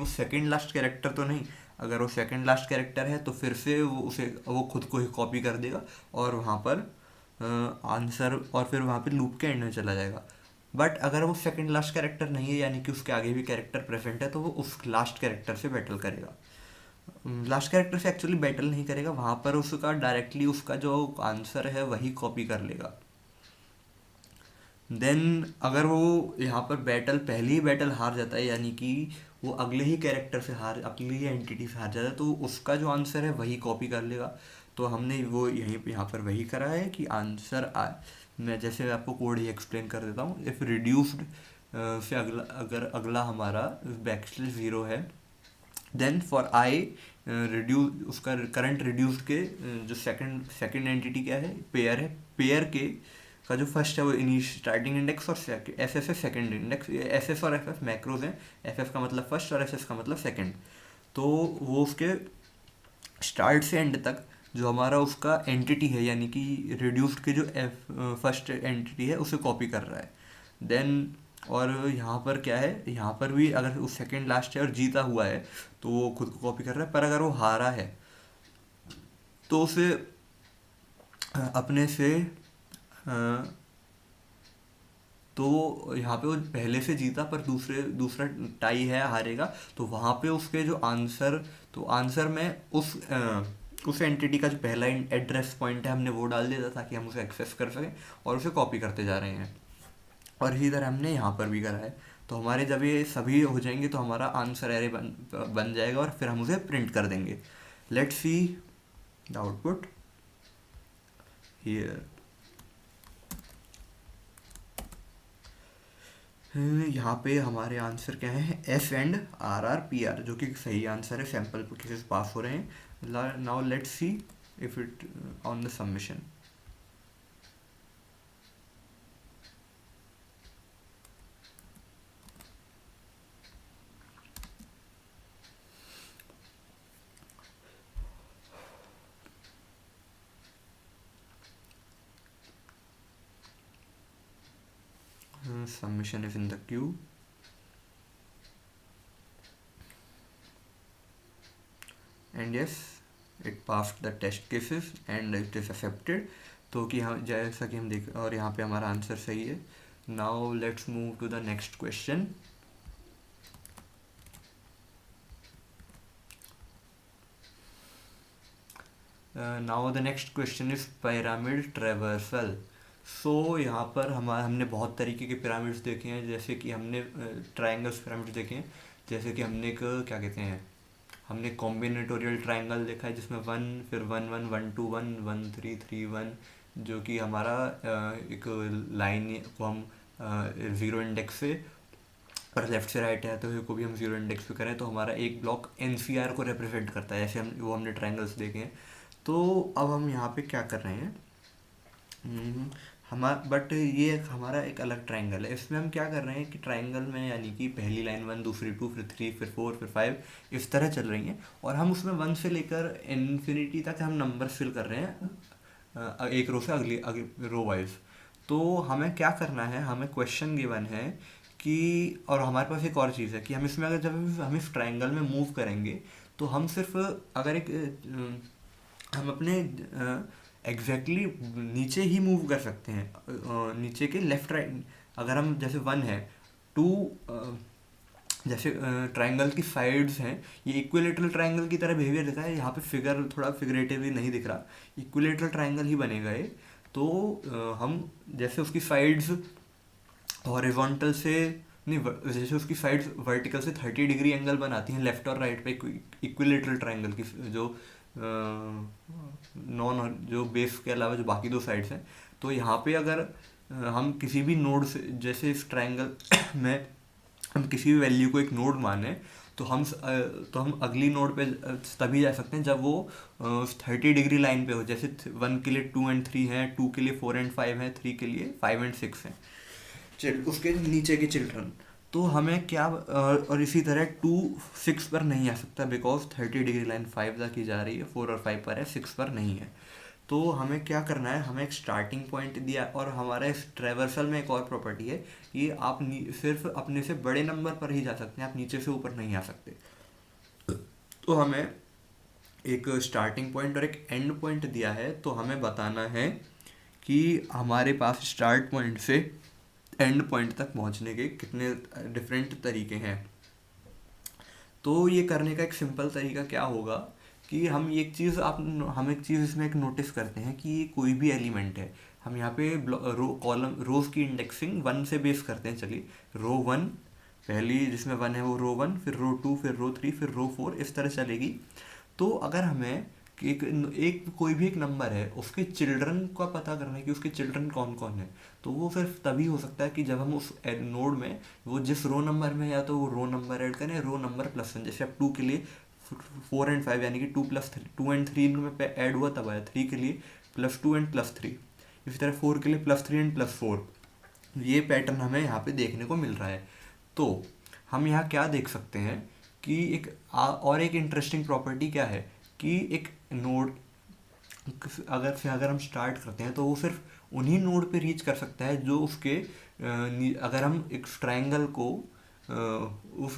सेकंड लास्ट कैरेक्टर तो नहीं। अगर वो सेकंड लास्ट कैरेक्टर है तो फिर से वो खुद को ही कॉपी कर देगा और वहाँ पर आंसर, और फिर वहाँ पे लूप के एंड में चला जाएगा। बट अगर वो सेकंड लास्ट कैरेक्टर नहीं है, यानी कि उसके आगे भी कैरेक्टर प्रेजेंट है, तो वो उस लास्ट कैरेक्टर से बैटल करेगा। लास्ट कैरेक्टर से एक्चुअली बैटल नहीं करेगा, वहाँ पर उसका डायरेक्टली उसका जो आंसर है वही कॉपी कर लेगा। देन अगर वो यहाँ पर बैटल, पहली ही बैटल हार जाता है, यानी कि वो अगले ही कैरेक्टर से अगली ही एंटिटी से हार जाता है, तो उसका जो आंसर है वही कॉपी कर लेगा। तो हमने वो यहाँ पर वही करा है कि आंसर मैं जैसे आपको कोड ही एक्सप्लेन कर देता हूँ। इफ़ रिड्यूस्ड से अगर अगला हमारा बैकस्लैश ज़ीरो है, देन फॉर आई रिड्यूस, उसका करंट रिड्यूस्ड के जो सेकंड एंटिटी क्या है, पेयर है, पेयर के का जो फर्स्ट है वो स्टार्टिंग इंडेक्स, और एस एस है सेकेंड इंडेक्स। एस एस और एफ एफ मैक्रोज हैं, एफ एफ का मतलब फर्स्ट और एस एस का मतलब सेकेंड। तो वो उसके स्टार्ट से एंड तक जो हमारा उसका एंटिटी है, यानी कि रिड्यूस्ड के जो फर्स्ट एंटिटी है उसे कॉपी कर रहा है। देन और यहाँ पर क्या है, यहाँ पर भी अगर वो सेकेंड लास्ट है और जीता हुआ है तो वो खुद को कॉपी कर रहा है, पर अगर वो हारा है तो उसे अपने से तो यहाँ पे वो पहले से जीता पर दूसरा टाई है, हारेगा, तो वहाँ पे उसके जो आंसर, तो आंसर में उस एंटिटी का जो पहला एड्रेस पॉइंट है हमने वो डाल दिया था ताकि हम उसे एक्सेस कर सकें और उसे कॉपी करते जा रहे हैं। और इसी तरह हमने यहाँ पर भी करा है। तो हमारे जब ये सभी हो जाएंगे तो हमारा आंसर एरे बन जाएगा और फिर हम उसे प्रिंट कर देंगे। Let's see the output here. यहाँ पे हमारे आंसर क्या है, S N R R P R, जो कि सही आंसर है, सैम्पल केसेस पास हो रहे हैं। Now let's see if it on the submission. Submission is in the queue. And yes, it passed the test cases and it is accepted। तो कि हम जैसा कि हम देख, और यहाँ पे हमारा आंसर सही है। Now let's move to the next question. Now the next question is pyramid traversal. So यहाँ पर हमने बहुत तरीके के पिरामिड्स देखे हैं, जैसे कि हमने ट्रायंगल्स पिरामिड्स देखे हैं, जैसे कि हमने एक क्या कहते हैं, हमने कॉम्बिनेटोरियल ट्रायंगल देखा है जिसमें 1 फिर 1 1 1 2 1 1 3 3 1, जो कि हमारा एक लाइन को हम ज़ीरो इंडेक्स से और लेफ्ट से राइट आते हुए को भी हम ज़ीरो इंडेक्स पे करें तो हमारा एक ब्लॉक एनसीआर को रिप्रेजेंट करता है। ऐसे हमने ट्रायंगल्स देखे हैं। तो अब हम यहाँ पे क्या कर रहे हैं, बट ये हमारा एक अलग ट्रायंगल है। इसमें हम क्या कर रहे हैं कि ट्रायंगल में यानी कि पहली लाइन 1, दूसरी 2, फिर 3, फिर 4, फिर 5 इस तरह चल रही हैं और हम उसमें 1 से लेकर इन्फिनिटी तक हम नंबर फिल कर रहे हैं एक रो से अगली रो वाइज। तो हमें क्या करना है, हमें क्वेश्चन गिवन है कि, और हमारे पास एक और चीज़ है कि हम इसमें अगर जब हम इस ट्रायंगल में मूव करेंगे तो हम सिर्फ अगर एक हम अपने एग्जैक्टली नीचे ही मूव कर सकते हैं, नीचे के लेफ्ट राइट। अगर हम जैसे 1 है, 2 जैसे ट्रायंगल की साइड्स हैं, ये इक्विलेटरल ट्रायंगल की तरह बिहेवियर दिखा है। यहाँ पे फिगर थोड़ा फिगरेटिवली नहीं दिख रहा, इक्विलेटरल ट्रायंगल ही बनेगा ये। तो हम जैसे उसकी साइड्स हॉरिजॉन्टल से नहीं, जैसे उसकी साइड्स वर्टिकल से 30 डिग्री एंगल बनाती हैं लेफ्ट और राइट पे इक्विलेटरल ट्रायंगल की, जो नॉन जो बेस के अलावा जो बाकी दो साइड्स हैं। तो यहाँ पे अगर हम किसी भी नोड से, जैसे इस ट्रायंगल में हम किसी भी वैल्यू को एक नोड माने तो हम अगली नोड पे तभी जा सकते हैं जब वो 30 डिग्री लाइन पे हो। जैसे 1 के लिए 2 एंड 3 हैं, 2 के लिए 4 एंड 5 हैं, 3 के लिए 5 एंड 6 हैं, उसके नीचे के चिल्ड्रन। तो हमें क्या, और इसी तरह 2 6 पर नहीं आ सकता बिकॉज 30 डिग्री लाइन 5 तक की जा रही है, 4 और 5 पर है, 6 पर नहीं है। तो हमें क्या करना है, हमें एक स्टार्टिंग पॉइंट दिया और हमारा इस ट्रेवर्सल में एक और प्रॉपर्टी है कि आप सिर्फ अपने से बड़े नंबर पर ही जा सकते हैं, आप नीचे से ऊपर नहीं आ सकते। तो हमें एक स्टार्टिंग पॉइंट और एक एंड पॉइंट दिया है, तो हमें बताना है कि हमारे पास स्टार्ट पॉइंट से एंड पॉइंट तक पहुंचने के कितने डिफरेंट तरीके हैं। तो ये करने का एक सिंपल तरीका क्या होगा कि हम एक चीज़ इसमें एक नोटिस करते हैं कि ये कोई भी एलिमेंट है, हम यहाँ पे रोज की इंडेक्सिंग 1 से बेस करते हैं। चलिए, रो 1 पहली जिसमें 1 है वो रो 1, फिर रो 2, फिर रो 3, फिर रो 4, इस तरह चलेगी। तो अगर हमें एक कोई भी एक नंबर है उसके चिल्ड्रन का पता करना है कि उसके चिल्ड्रन कौन कौन है, तो वो सिर्फ तभी हो सकता है कि जब हम उस नोड में वो जिस रो नंबर में, या तो वो रो नंबर ऐड करें, रो नंबर प्लस 1। जैसे अब 2 के लिए 4 एंड 5 यानी कि 2 एंड 3 में ऐड हुआ तब आया, 3 के लिए +2 एंड +3, इसी तरह 4 के लिए +3 एंड +4। ये पैटर्न हमें यहाँ पे देखने को मिल रहा है। तो हम यहाँ क्या देख सकते हैं कि और एक इंटरेस्टिंग प्रॉपर्टी क्या है कि एक नोड अगर हम स्टार्ट करते हैं तो वो सिर्फ उन्हीं नोड पे रीच कर सकता है जो उसके अगर हम एक ट्रायंगल को उस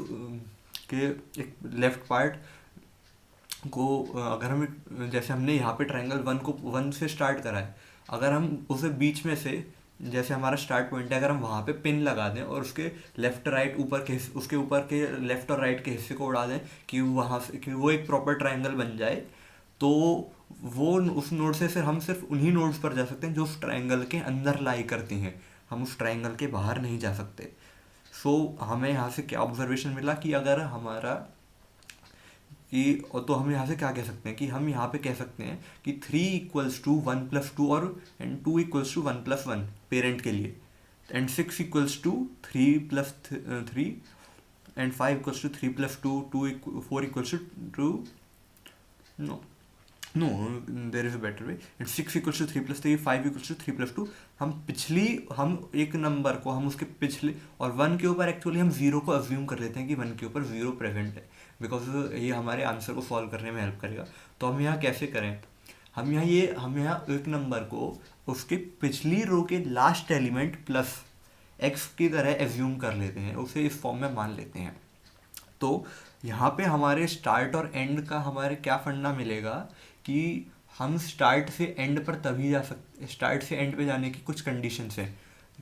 के एक लेफ्ट पार्ट को अगर हम जैसे हमने यहाँ पे ट्रायंगल 1 को 1 से स्टार्ट करा है, अगर हम उसे बीच में से जैसे हमारा स्टार्ट पॉइंट है, अगर हम वहाँ पे पिन लगा दें और उसके लेफ्ट राइट ऊपर के उसके ऊपर के लेफ्ट और राइट के हिस्से को उड़ा दें कि वहाँ से कि वो एक प्रॉपर ट्रायंगल बन जाए, तो वो उस नोड से फिर हम सिर्फ उन्हीं नोड्स पर जा सकते हैं जो उस ट्रायंगल के अंदर लाई करती हैं, हम उस ट्रायंगल के बाहर नहीं जा सकते। सो हमें यहाँ से क्या ऑब्जर्वेशन मिला कि अगर हमारा कि तो हम यहाँ से क्या कह सकते हैं कि हम यहाँ पे कह सकते हैं कि 3 = 1 + 2 और एंड 2 = 1 + 1 पेरेंट के लिए, and 6 = 3 + 3 and 5 = 3 + 2, 4 = 2, no no there is a better way, and 6 = 3 + 3, 5 = 3 + 2। हम एक नंबर को हम उसके पिछले और वन के ऊपर एक्चुअली हम जीरो को अज्यूम कर लेते हैं कि वन के ऊपर जीरो प्रेजेंट है, बिकॉज ये हमारे आंसर को सॉल्व करने में हेल्प करेगा। तो हम यहाँ कैसे करें, हम यहाँ एक नंबर को उसके पिछली रो के लास्ट एलिमेंट प्लस एक्स की तरह एज्यूम कर लेते हैं, उसे इस फॉर्म में मान लेते हैं। तो यहाँ पे हमारे स्टार्ट और एंड का हमारे क्या फंडा मिलेगा कि हम स्टार्ट से एंड पर तभी जा सकते, स्टार्ट से एंड पे जाने की कुछ कंडीशंस हैं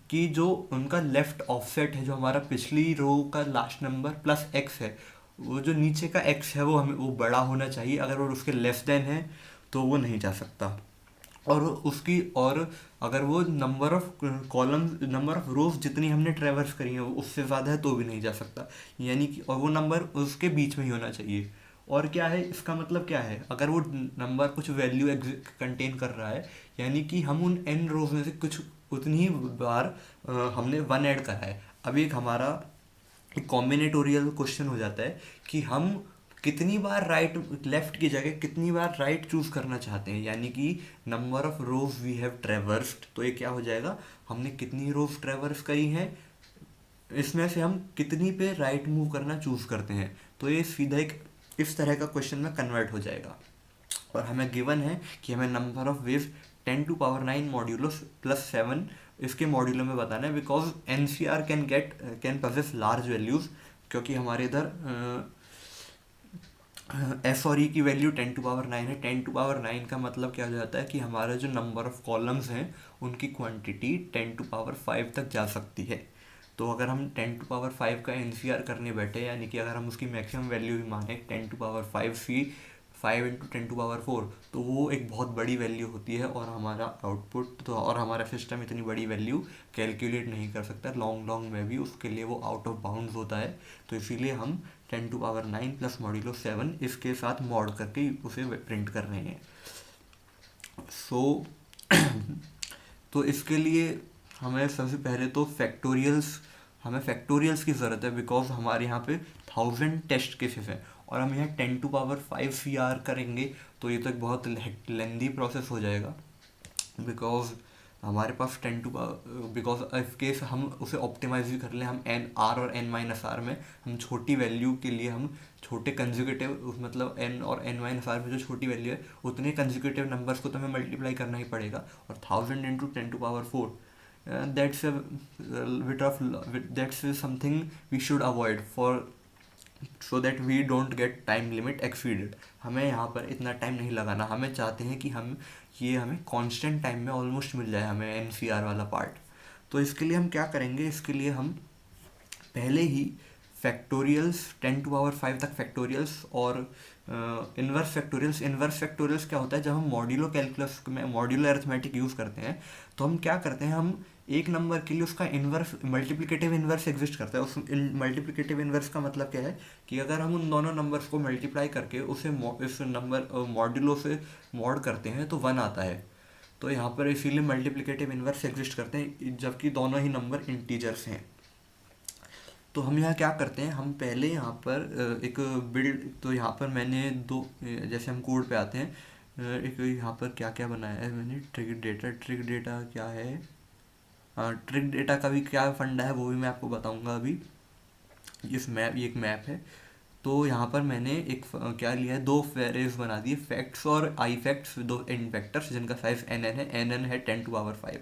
कि जो उनका लेफ्ट ऑफसेट है, जो हमारा पिछली रो का लास्ट नंबर प्लस एक्स है, वो जो नीचे का एक्स है वो बड़ा होना चाहिए। अगर वो उसके लेस देन है तो वो नहीं जा सकता। और अगर वो नंबर ऑफ रोज जितनी हमने ट्रेवर्स करी है उससे ज़्यादा है तो भी नहीं जा सकता, यानी कि और वो नंबर उसके बीच में ही होना चाहिए। और क्या है इसका मतलब, क्या है अगर वो नंबर कुछ वैल्यू कंटेन कर रहा है, यानी कि हम उन एन रोज में से कुछ उतनी ही बार हमने वन ऐड करा है। अभी एक हमारा एक कॉम्बिनेटोरियल क्वेश्चन हो जाता है कि हम कितनी बार राइट लेफ्ट की जगह कितनी बार राइट चूज करना चाहते हैं, यानी कि number of rows we have traversed. तो ये क्या हो जाएगा, हमने कितनी रोज ट्रेवर्स करी हैं, इसमें से हम कितनी पे राइट मूव करना चूज करते हैं। तो ये सीधा एक इस तरह का क्वेश्चन में कन्वर्ट हो जाएगा। और हमें गिवन है कि हमें नंबर ऑफ वेव 10⁹ मॉड्यूलो +7 इसके मॉड्यूलो में बताना है, because NCR can possess large values, क्योंकि हमारे इधर एस और ई की वैल्यू 10⁹ है। 10⁹ का मतलब क्या हो जाता है कि हमारा जो नंबर ऑफ कॉलम्स हैं उनकी क्वांटिटी 10⁵ तक जा सकती है। तो अगर हम 10⁵ का एनसीआर करने बैठे, यानी कि अगर हम उसकी मैक्सिमम वैल्यू भी माने 10⁵ सी 5 × 10⁴, तो वो एक बहुत बड़ी वैल्यू होती है, और हमारा आउटपुट तो और हमारा सिस्टम इतनी बड़ी वैल्यू कैलकुलेट नहीं कर सकता लॉन्ग में भी, उसके लिए वो आउट ऑफ बाउंड्स होता है। तो इसीलिए हम 10⁹ प्लस मॉड्यूलो 7 इसके साथ मॉड करके उसे प्रिंट कर रहे हैं। सो तो इसके लिए हमें सबसे पहले तो हमें फैक्टोरियल्स की ज़रूरत है, बिकॉज हमारे यहाँ पे 1000 टेस्ट केसेस हैं, और हम यहाँ 10⁵ CR करेंगे तो ये तो एक बहुत लेंदी प्रोसेस हो जाएगा। बिकॉज हमारे पास बिकॉज इफ केस हम उसे ऑप्टिमाइज भी कर लें, हम एन आर और n-r में हम छोटी वैल्यू के लिए हम छोटे कंज्यूगेटिव, मतलब n और n-r में जो छोटी वैल्यू है उतने कंज्यूगेटिव नंबर्स को तो हमें मल्टीप्लाई करना ही पड़ेगा। और 1000 × 10⁴, that's something we should avoid so that we don't get time limit exceeded। हमें यहाँ पर इतना टाइम नहीं लगाना, हमें चाहते हैं कि हमें कांस्टेंट टाइम में ऑलमोस्ट मिल जाए हमें एनसीआर वाला पार्ट। तो इसके लिए हम क्या करेंगे, इसके लिए हम पहले ही फैक्टोरियल्स 10⁵ तक फैक्टोरियल्स और इन्वर्स फैक्टोरियल्स क्या होता है, जब हम मॉड्यूलो कैलकुलस में मॉड्यूलो अरिथमेटिक यूज़ करते हैं तो हम क्या करते हैं, हम एक नंबर के लिए उसका इन्वर्स मल्टीप्लिकेटिव इन्वर्स एग्जिस्ट करता है। उस मल्टीप्लिकेटिव इन्वर्स का मतलब क्या है कि अगर हम उन दोनों नंबर्स को मल्टीप्लाई करके उसे इस नंबर मॉड्यूलो से मॉड करते हैं तो 1 आता है। तो यहाँ पर इसीलिए मल्टीप्लिकेटिव इन्वर्स एग्जिस्ट करते हैं, जबकि दोनों ही नंबर इंटीजर्स हैं। तो हम यहाँ क्या करते हैं, हम पहले यहाँ पर एक बिल्ड, तो यहाँ पर मैंने जैसे हम कोड पे आते हैं, एक यहाँ पर क्या क्या बनाया है मैंने, ट्रिक डेटा क्या है, ट्रिक डेटा का भी क्या फंडा है वो भी मैं आपको बताऊंगा अभी। ये एक मैप है। तो यहाँ पर मैंने क्या लिया है, 2 वेरिएबल्स बना दिए, फैक्ट्स और आई फैक्ट्स, 2 एन फैक्टर्स जिनका साइज nn है 10⁵।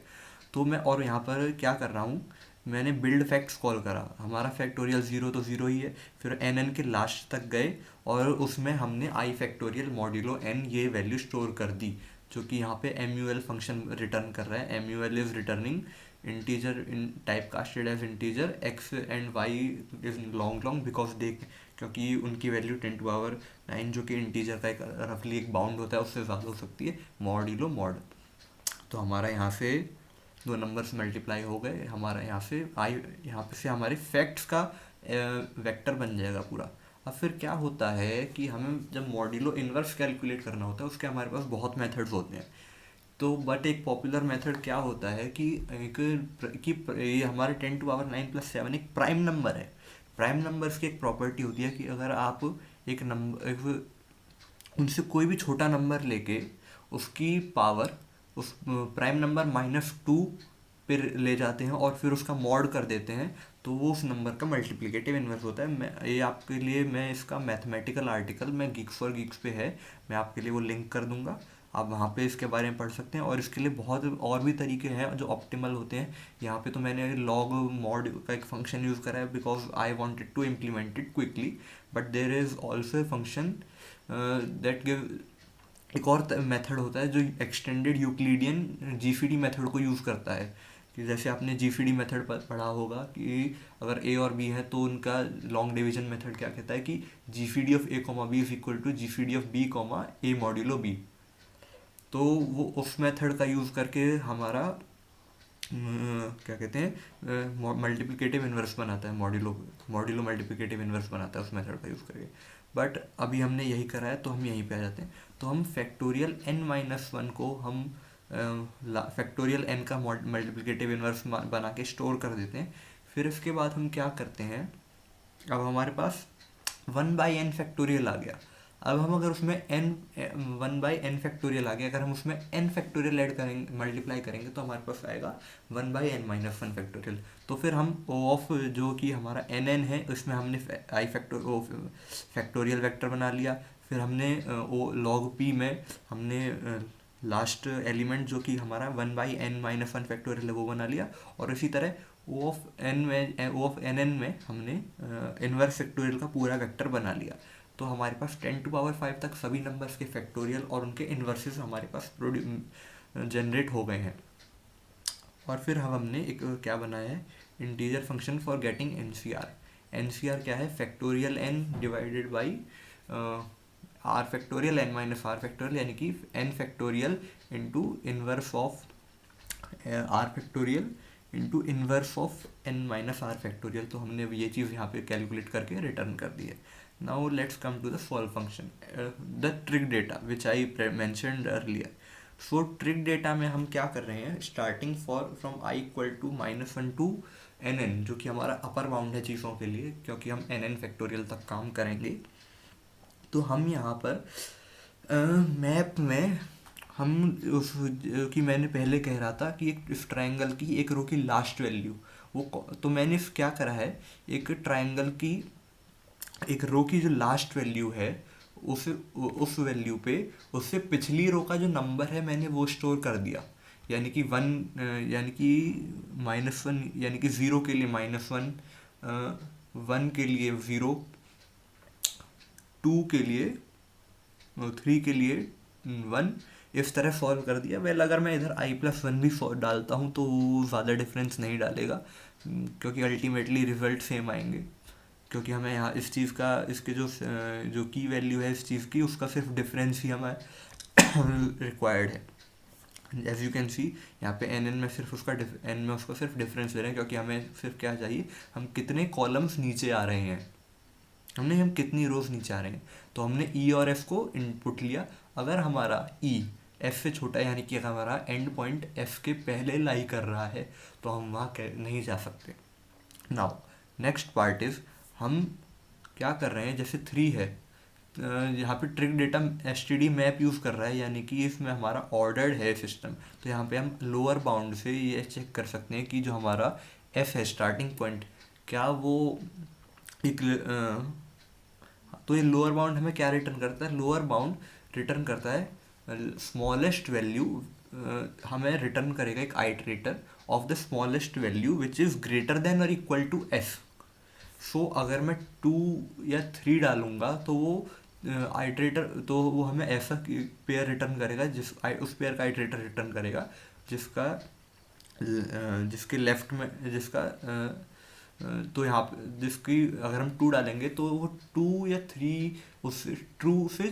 तो मैं और यहाँ पर क्या कर रहा हूँ, मैंने बिल्ड फैक्ट्स कॉल करा, हमारा फैक्टोरियल 0 तो 0 ही है, फिर nn के लास्ट तक गए और उसमें हमने आई फैक्टोरियल मॉड्यूलो n ये वैल्यू स्टोर कर दी, जो कि यहाँ पे mul फंक्शन रिटर्न कर रहा है। mul is returning integer in type casted as integer, X and Y is long because they, क्योंकि उनकी वैल्यू 10⁻9 जो कि इंटीजर का एक रफली एक बाउंड होता है उससे ज़्यादा हो सकती है, मॉड मॉड। तो हमारा यहाँ से दो नंबर्स मल्टीप्लाई हो गए, हमारा यहाँ से यहाँ पे से हमारे फैक्ट्स का वेक्टर बन जाएगा पूरा। अब फिर क्या होता है कि हमें जब मॉड्यूलो इन्वर्स कैलकुलेट करना होता है उसके हमारे पास बहुत मेथड्स होते हैं। तो बट एक पॉपुलर मेथड क्या होता है कि ये हमारे 10⁻9+7 एक प्राइम नंबर है। प्राइम नंबर्स की एक प्रॉपर्टी होती है कि अगर आप एक नंबर उनसे कोई भी छोटा नंबर लेके उसकी पावर उस प्राइम नंबर -2 पे ले जाते हैं और फिर उसका मॉड कर देते हैं, तो वो उस नंबर का मल्टीप्लिकेटिव इन्वर्स होता है। ये आपके लिए मैं इसका मैथमेटिकल आर्टिकल मैं गीक्स फॉर गीक्स पे है, मैं आपके लिए वो लिंक कर दूंगा, आप वहाँ पे इसके बारे में पढ़ सकते हैं। और इसके लिए बहुत और भी तरीके हैं जो ऑप्टिमल होते हैं। यहाँ पे तो मैंने लॉग मॉड का एक फंक्शन यूज़ करा है because I wanted to implement it quickly, but there is also a function that give, एक और मेथड होता है जो एक्सटेंडेड यूक्लिडियन जीसीडी मेथड को यूज़ करता है। कि जैसे आपने जीसीडी मेथड पढ़ा होगा कि अगर ए और बी है तो उनका लॉन्ग डिवीजन मेथड क्या कहता है कि GCD of A comma B is equal to GCD of B comma A modulo B. तो वो उस मेथड का यूज़ करके हमारा क्या कहते हैं मल्टीप्लिकेटिव इन्वर्स बनाता है, मॉड्यूलो मल्टीप्लिकेटिव इन्वर्स बनाता है उस मेथड का यूज़ करके। बट अभी हमने यही करा है तो हम यहीं पे आ जाते हैं। तो हम फैक्टोरियल n-1 को हम फैक्टोरियल n का मल्टीप्लिकेटिव इन्वर्स बना के स्टोर कर देते हैं। फिर इसके बाद हम क्या करते हैं, अब हमारे पास 1/n फैक्टोरियल आ गया। अब हम अगर उसमें n 1/n फैक्टोरियल आ गया, अगर हम उसमें n फैक्टोरियल ऐड करेंगे मल्टीप्लाई करेंगे तो हमारे पास आएगा 1/n-1 फैक्टोरियल। तो फिर हम o ऑफ जो कि हमारा nn है उसमें हमने i फैक्टोरियल वेक्टर बना लिया। फिर हमने o log p में हमने लास्ट एलिमेंट जो कि हमारा 1/n-1 फैक्टोरियल है वो बना लिया। और इसी तरह o ऑफ nn में हमने इनवर्स फैक्टोरियल का पूरा वेक्टर बना लिया। तो हमारे पास 10⁻5 तक सभी नंबर्स के फैक्टोरियल और उनके इन्वर्सेस हमारे पास जनरेट हो गए हैं। और फिर हमने एक क्या बनाया है, integer function for getting NCR. NCR क्या है, factorial n divided by R factorial n minus R factorial, यानी कि n factorial into inverse of R factorial into inverse of n minus R factorial. तो हमने ये चीज़ यहाँ पे कैलकुलेट करके रिटर्न कर दी है। Now let's come to the solve function, the trick data which I mentioned earlier. So trick data में हम क्या कर रहे हैं, starting from i equal to -1 to nn, जो कि हमारा अपर बाउंड है चीज़ों के लिए क्योंकि हम nn फैक्टोरियल तक काम करेंगे। तो हम यहाँ पर मैप में हम उस कि मैंने पहले कह रहा था कि एक इस ट्रायंगल की एक रो की लास्ट वैल्यू वो, तो मैंने क्या करा है, एक ट्रायंगल की एक रो की जो लास्ट वैल्यू है उस वैल्यू पे उससे पिछली रो का जो नंबर है मैंने वो स्टोर कर दिया। यानी कि 1 यानी कि -1 यानी कि 0 के लिए -1, 1 के लिए 0, 2 के लिए 3 के लिए 1, इस तरह सॉल्व कर दिया। वेल अगर मैं इधर i+1 भी डालता हूँ तो ज़्यादा डिफरेंस नहीं डालेगा क्योंकि अल्टीमेटली रिजल्ट सेम आएंगे, क्योंकि हमें यहाँ इस चीज़ का इसके जो की वैल्यू है इस चीज़ की उसका सिर्फ डिफरेंस ही हमें रिक्वायर्ड है। एज यू कैन सी यहाँ पे एन में सिर्फ उसका एन में उसका सिर्फ डिफरेंस ले रहे हैं क्योंकि हमें सिर्फ क्या चाहिए, हम कितने कॉलम्स नीचे आ रहे हैं, हम कितनी रोज नीचे आ रहे हैं। तो हमने ई और एफ को इनपुट लिया। अगर हमारा ई एफ से छोटा है यानी कि हमारा एंड पॉइंट एफ के पहले लाई कर रहा है तो हम वहाँ नहीं जा सकते। नाउ नेक्स्ट पार्ट इज़ हम क्या कर रहे हैं, जैसे 3 है यहाँ पे trick data STD map use कर रहा है यानी कि इसमें हमारा ऑर्डर्ड है सिस्टम। तो यहाँ पे हम लोअर बाउंड से ये चेक कर सकते हैं कि जो हमारा एफ है स्टार्टिंग पॉइंट क्या वो एक तो ये लोअर बाउंड हमें क्या रिटर्न करता है, लोअर बाउंड रिटर्न करता है स्मॉलेस्ट वैल्यू, हमें रिटर्न करेगा एक iterator of the smallest value which is greater than और इक्वल टू एफ। सो अगर मैं 2 या 3 डालूंगा तो वो आइटरेटर तो वो हमें ऐसा पेयर रिटर्न करेगा उस पेयर का आइटरेटर रिटर्न करेगा जिसका जिसके लेफ्ट में जिसका तो यहाँ पे जिसकी अगर हम 2 डालेंगे तो वो 2 या 3 उससे ट्रू से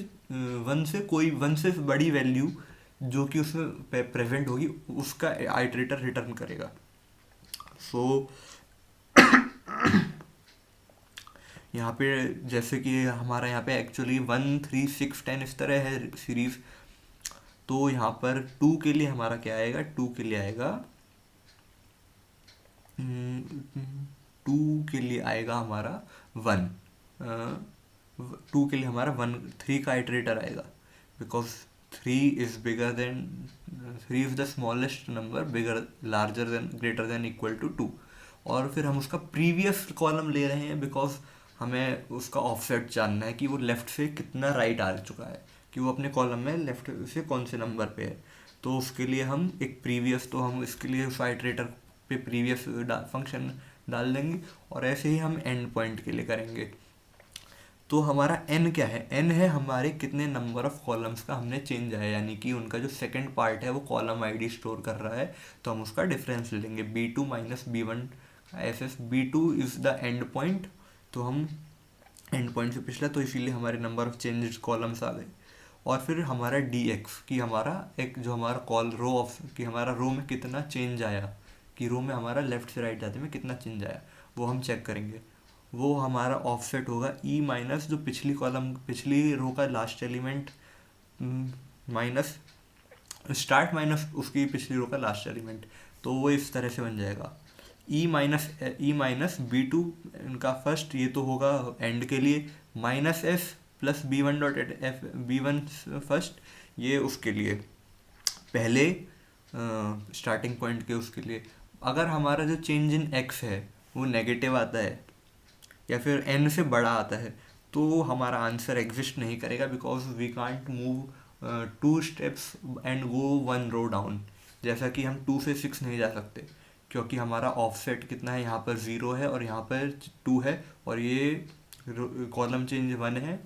1 से कोई 1 से बड़ी वैल्यू जो कि उसमें प्रेजेंट होगी उसका आइटरेटर रिटर्न करेगा। सो यहाँ पे जैसे कि हमारा यहाँ पे एक्चुअली 1 3 6 10 इस तरह है सीरीज। तो यहाँ पर 2 के लिए हमारा क्या आएगा, 2 के लिए आएगा 2 के लिए आएगा हमारा 1। 2 के लिए हमारा 3 का आइटरेटर आएगा, because 3 is bigger than 3 is the smallest number bigger larger than greater than equal to 2। और फिर हम उसका प्रीवियस कॉलम ले रहे हैं बिकॉज हमें उसका ऑफसेट जानना है कि वो लेफ्ट से कितना राइट आ चुका है, कि वो अपने कॉलम में लेफ्ट से कौन से नंबर पे है। तो उसके लिए हम एक प्रीवियस, तो हम इसके लिए उस आइटरेटर पे प्रीवियस फंक्शन डाल देंगे और ऐसे ही हम एंड पॉइंट के लिए करेंगे। तो हमारा n क्या है, n है हमारे कितने नंबर ऑफ कॉलम्स का हमने चेंज आया, यानी कि उनका जो सेकंड पार्ट है वो कॉलम आईडी स्टोर कर रहा है, तो हम उसका डिफरेंस ले लेंगे b2 minus b1 S b2 is the end point. तो हम एंड पॉइंट से पिछला, तो इसीलिए हमारे नंबर ऑफ चेंजेस कॉलम्स आ गए। और फिर हमारा dx कि हमारा एक जो हमारा कॉल रो ऑफ कि हमारा रो में कितना चेंज आया, कि रो में हमारा लेफ्ट से राइट जाते में कितना चेंज आया वो हम चेक करेंगे। वो हमारा ऑफसेट होगा ई माइनस जो पिछली कॉलम पिछली रो का last element minus start minus उसकी पिछली रो का लास्ट एलिमेंट। तो वो इस तरह से बन जाएगा ई माइनस b2 इनका फर्स्ट, ये तो होगा एंड के लिए, minus S plus b1 dot F b1 first, ये उसके लिए पहले स्टार्टिंग पॉइंट के उसके लिए। अगर हमारा जो चेंज इन एक्स है वो नेगेटिव आता है या फिर n से बड़ा आता है तो हमारा आंसर एग्जिस्ट नहीं करेगा, because we can't move 2 steps and go 1 row down. जैसा कि हम 2 से 6 नहीं जा सकते क्योंकि हमारा ऑफसेट कितना है, यहाँ पर 0 है और यहाँ पर 2 है और ये कॉलम चेंज 1 है,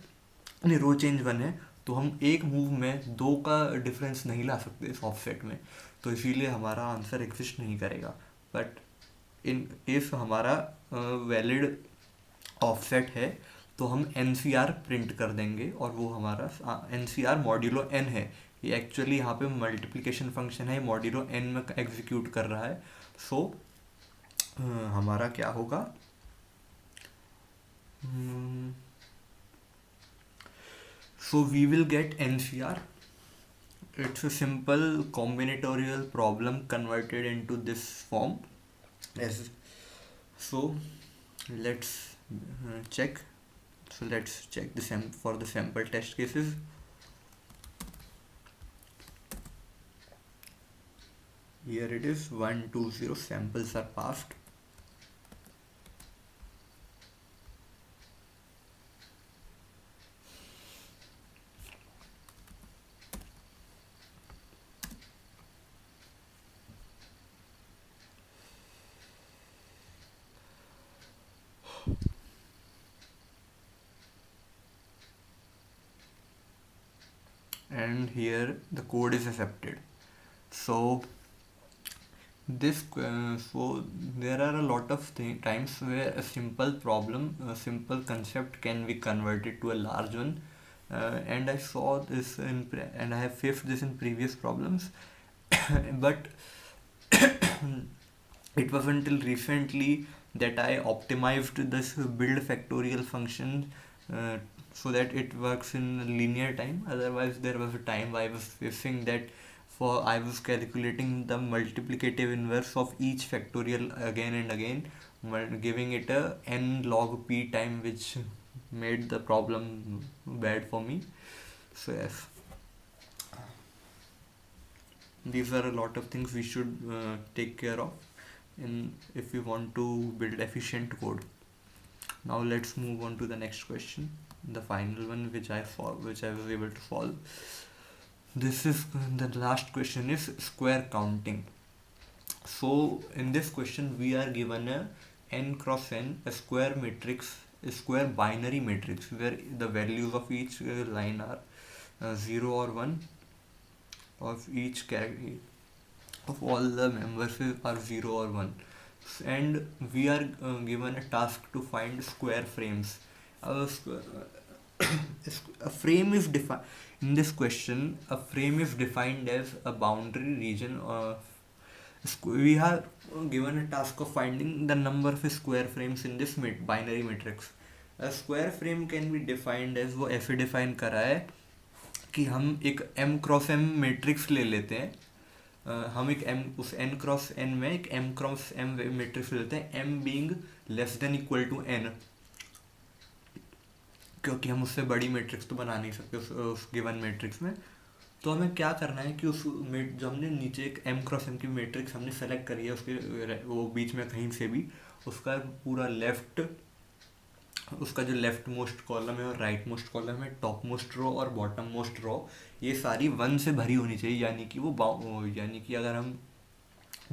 नहीं रो चेंज 1 है। तो हम एक मूव में 2 का डिफरेंस नहीं ला सकते इस ऑफसेट में, तो इसीलिए हमारा आंसर एग्जिस्ट नहीं करेगा। बट इन केस हमारा वैलिड ऑफसेट है तो हम एन सी आर प्रिंट कर देंगे और वो हमारा N C R modulo N है। ये एक्चुअली यहाँ पे मल्टीप्लिकेशन फंक्शन है, मॉड्यूलो एन में एग्जीक्यूट कर रहा है। सो हमारा क्या होगा, so we will get N C R. It's a simple combinatorial problem converted into this form. As so, let's check. So let's check the for the sample test cases. Here it is 1 2 0 samples are passed. And here the code is accepted. So this so there are a lot of times where a simple problem, a simple concept can be converted to a large one, and I saw this and I have faced this in previous problems. But it was until recently that I optimized this build factorial function so that it works in linear time. Otherwise there was a time I was facing that for I was calculating the multiplicative inverse of each factorial again and again, giving it a n log p time, which made the problem bad for me. So yes, these are a lot of things we should take care of if we want to build efficient code. Now let's move on to the next question, the final one which I was able to solve. This is the last question is square counting. So in this question we are given a n cross n, a square matrix, a square binary matrix where the values of each line are 0 or 1 of each character, of all the members are 0 or 1, and we are given a task to find square frames. A frame is defined in this question. A frame is defined as a boundary region of we have given a task of finding the number of square frames in this binary matrix. A square frame can be defined as, वो ऐसे define करा है कि हम एक m cross m matrix ले लेते हैं. हम एक m उस n क्रॉस n में एक m क्रॉस m मैट्रिक्स लेते हैं, m being less than equal to n, क्योंकि हम उससे बड़ी मैट्रिक्स तो बना नहीं सकते उस गिवन मैट्रिक्स में. तो हमें क्या करना है कि उस जो हमने नीचे एक m क्रॉस m की मैट्रिक्स हमने सेलेक्ट करी है, उसके वो बीच में कहीं से भी उसका पूरा लेफ्ट, उसका जो लेफ्ट मोस्ट कॉलम है और राइट मोस्ट कॉलम है, टॉप मोस्ट रो और बॉटम मोस्ट रो, ये सारी 1 से भरी होनी चाहिए. यानी कि यानी कि अगर हम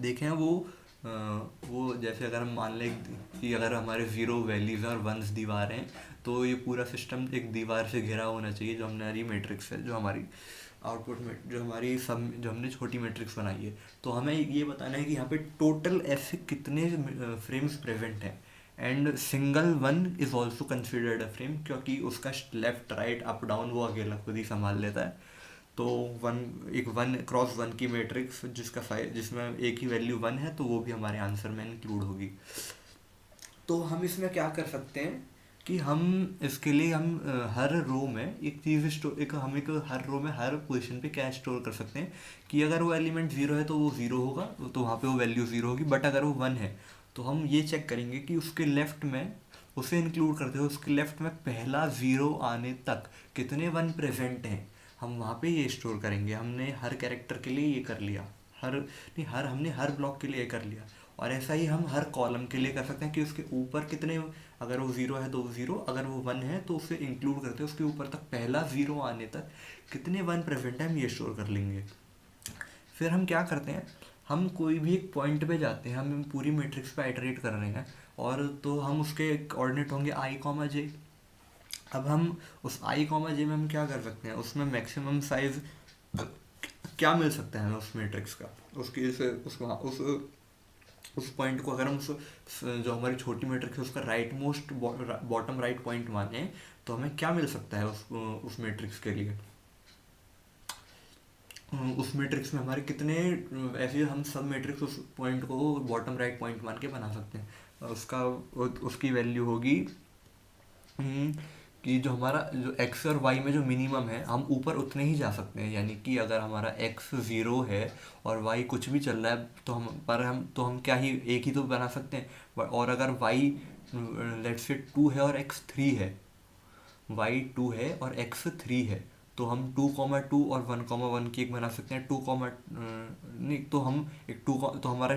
देखें वो जैसे अगर हम मान लें कि अगर हमारे 0 वैल्यूज और 1s दीवार हैं, तो ये पूरा सिस्टम एक दीवार से घिरा होना चाहिए. जो हमारी मैट्रिक्स है, जो हमारी आउटपुट में, जो हमारी सब जो हमने छोटी मैट्रिक्स बनाई है, तो हमें ये बताना है कि यहाँ पे टोटल ऐसे कितने फ्रेम्स प्रेजेंट हैं. And single one is also considered a frame, क्योंकि उसका लेफ्ट राइट अप डाउन वो अकेला खुद ही संभाल लेता है. तो एक 1 क्रॉस 1 की मैट्रिक्स जिसमें एक ही वैल्यू 1 है, तो वो भी हमारे आंसर में इंक्लूड होगी. तो हम इसमें क्या कर सकते हैं कि हम इसके लिए हर रो में एक चीज़ एक हर रो में हर पोजीशन पे क्या स्टोर कर सकते हैं कि अगर वो एलिमेंट 0 है तो वो 0 होगा, तो वहाँ पे वो वैल्यू 0 होगी. बट अगर वो 1 है तो हम ये चेक करेंगे कि उसके लेफ्ट में, उसे इंक्लूड करते हुए उसके लेफ्ट में पहला 0 आने तक कितने 1 प्रेजेंट हैं, हम वहाँ पे ये स्टोर करेंगे. हमने हर कैरेक्टर के लिए ये कर लिया, हमने हर ब्लॉक के लिए ये कर लिया. और ऐसा ही हम हर कॉलम के लिए कर सकते हैं कि उसके ऊपर कितने, अगर वो 0 है तो वो 0, अगर वो 1 है तो उसे इंक्लूड करते हैं उसके ऊपर तक पहला 0 आने तक कितने 1 प्रेजेंट है, हम ये स्टोर कर लेंगे. फिर हम क्या करते हैं, हम कोई भी एक पॉइंट पे जाते हैं, हम पूरी मैट्रिक्स पे आइटरेट कर रहे हैं, और तो हम उसके कोऑर्डिनेट होंगे i, j. अब हम उस i, j में हम क्या कर सकते हैं, उसमें मैक्सिमम साइज क्या मिल सकता है हमें उस मैट्रिक्स का, उसकी उस पॉइंट को अगर हम जो हमारी छोटी मैट्रिक्स है उसका right most bottom right point माने, तो हमें क्या मिल सकता है उस मैट्रिक्स के लिए. उस मैट्रिक्स में हमारे कितने ऐसे हम सब मैट्रिक्स उस पॉइंट को बॉटम राइट पॉइंट मान के बना सकते हैं. उसकी वैल्यू होगी कि जो x और y में जो मिनिमम है, हम ऊपर उतने ही जा सकते हैं. यानी कि अगर हमारा x 0 है और y कुछ भी चल रहा है, तो हम क्या ही एक ही तो बना सकते हैं. और अगर y लेट्स से 2 है और x 3 है, y 2 है और x 3 है, तो हम 2,2 और 1,1 की एक बना सकते हैं. नहीं, तो हम एक 2, तो हमारा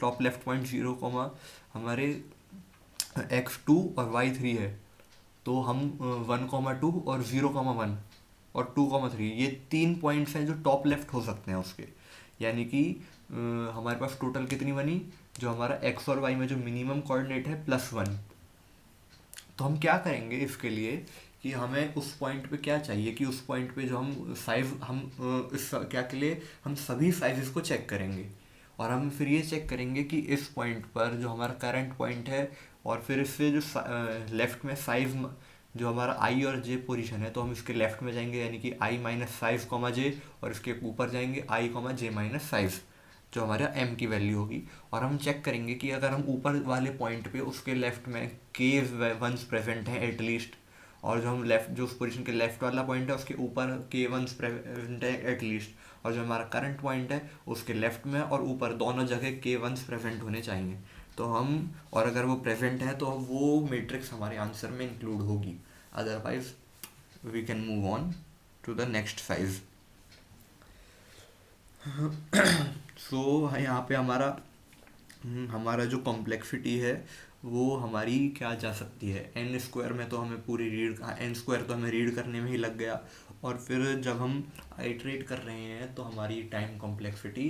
टॉप लेफ्ट पॉइंट 0, हमारे x2 और y3 है, तो हम 1,2 और 0,1 और 2,3, ये 3 पॉइंट्स हैं जो टॉप लेफ्ट हो सकते हैं उसके. यानी कि हमारे पास टोटल कितनी बनी, जो हमारा x और y में जो मिनिमम कोऑर्डिनेट है +1. तो हम क्या करेंगे इसके लिए कि हमें उस पॉइंट पे क्या चाहिए कि उस पॉइंट पे जो हम साइज इस क्या के लिए हम सभी साइजेस को चेक करेंगे, और हम फिर ये चेक करेंगे कि इस पॉइंट पर जो हमारा करंट पॉइंट है, और फिर इससे जो लेफ्ट में साइज जो हमारा i और j पोजीशन है, तो हम इसके लेफ्ट में जाएंगे, यानी कि i माइनस साइज j, और इसके ऊपर जाएंगे i j माइनस साइज, जो हमारा m की वैल्यू होगी. और हम चेक करेंगे कि अगर हम ऊपर वाले पॉइंट पे उसके लेफ्ट में k 1s प्रेजेंट हैं एटलीस्ट, और जो उस पोजीशन के लेफ्ट वाला पॉइंट है उसके ऊपर k 1s प्रेजेंट है एटलीस्ट, और जो हमारा करंट पॉइंट है उसके लेफ्ट में और ऊपर दोनों जगह k 1s प्रेजेंट होने चाहिए. तो और अगर वो प्रेजेंट है तो वो मैट्रिक्स हमारे आंसर में इंक्लूड होगी. Otherwise we can move on to the next size. So यहाँ पे हमारा जो कॉम्प्लेक्सिटी है वो हमारी क्या जा सकती है, n² में तो हमें n² तो हमें रीड करने में ही लग गया, और फिर जब हम आइटरेट कर रहे हैं तो हमारी टाइम कॉम्प्लेक्सिटी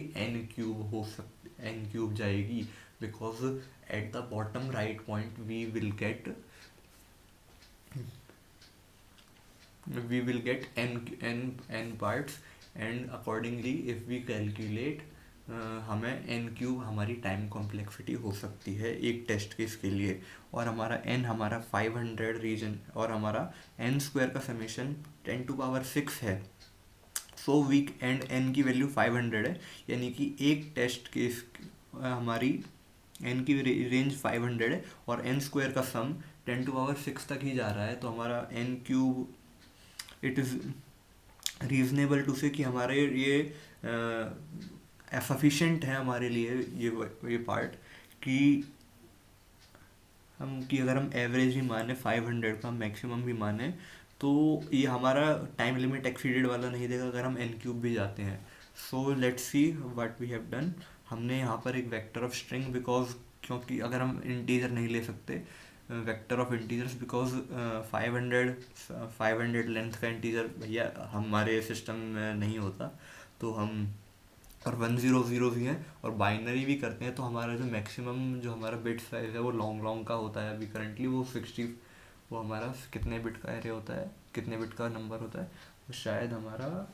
n³ जाएगी, because at the bottom right point we will get n parts, and accordingly if we calculate हमें एन क्यूब हमारी टाइम कॉम्प्लेक्सिटी हो सकती है एक टेस्ट केस के लिए। और हमारा एन हमारा 500 रीजन और हमारा एन स्क्वायर का समेशन 10⁶ है। सो वीक एंड एन की वैल्यू 500 है, यानी कि एक टेस्ट केस हमारी एन की रेंज 500 है और एन स्क्वायर का सम 10⁶ तक ही जा रहा है। तो हमारा N cube, it is reasonable to say कि हमारे ये सफिशेंट है हमारे लिए ये पार्ट, कि अगर हम एवरेज भी माने 500 का मैक्सिमम भी माने, तो ये हमारा टाइम लिमिट एक्सीडेड वाला नहीं देगा अगर हम एन क्यूब भी जाते हैं। So let's see what we have done. हमने यहाँ पर एक वेक्टर ऑफ स्ट्रिंग, बिकॉज क्योंकि अगर हम इंटीजर नहीं ले सकते, vector of integers, because 500 length का इंटीजर भैया हमारे सिस्टम में नहीं होता। तो हम और 100 भी हैं और बाइनरी भी करते हैं, तो हमारा जो मैक्सिमम जो हमारा बिट साइज है वो लॉन्ग लॉन्ग का होता है। अभी करंटली वो 60, वो हमारा कितने बिट का एरे होता है, कितने बिट का नंबर होता है, वो शायद हमारा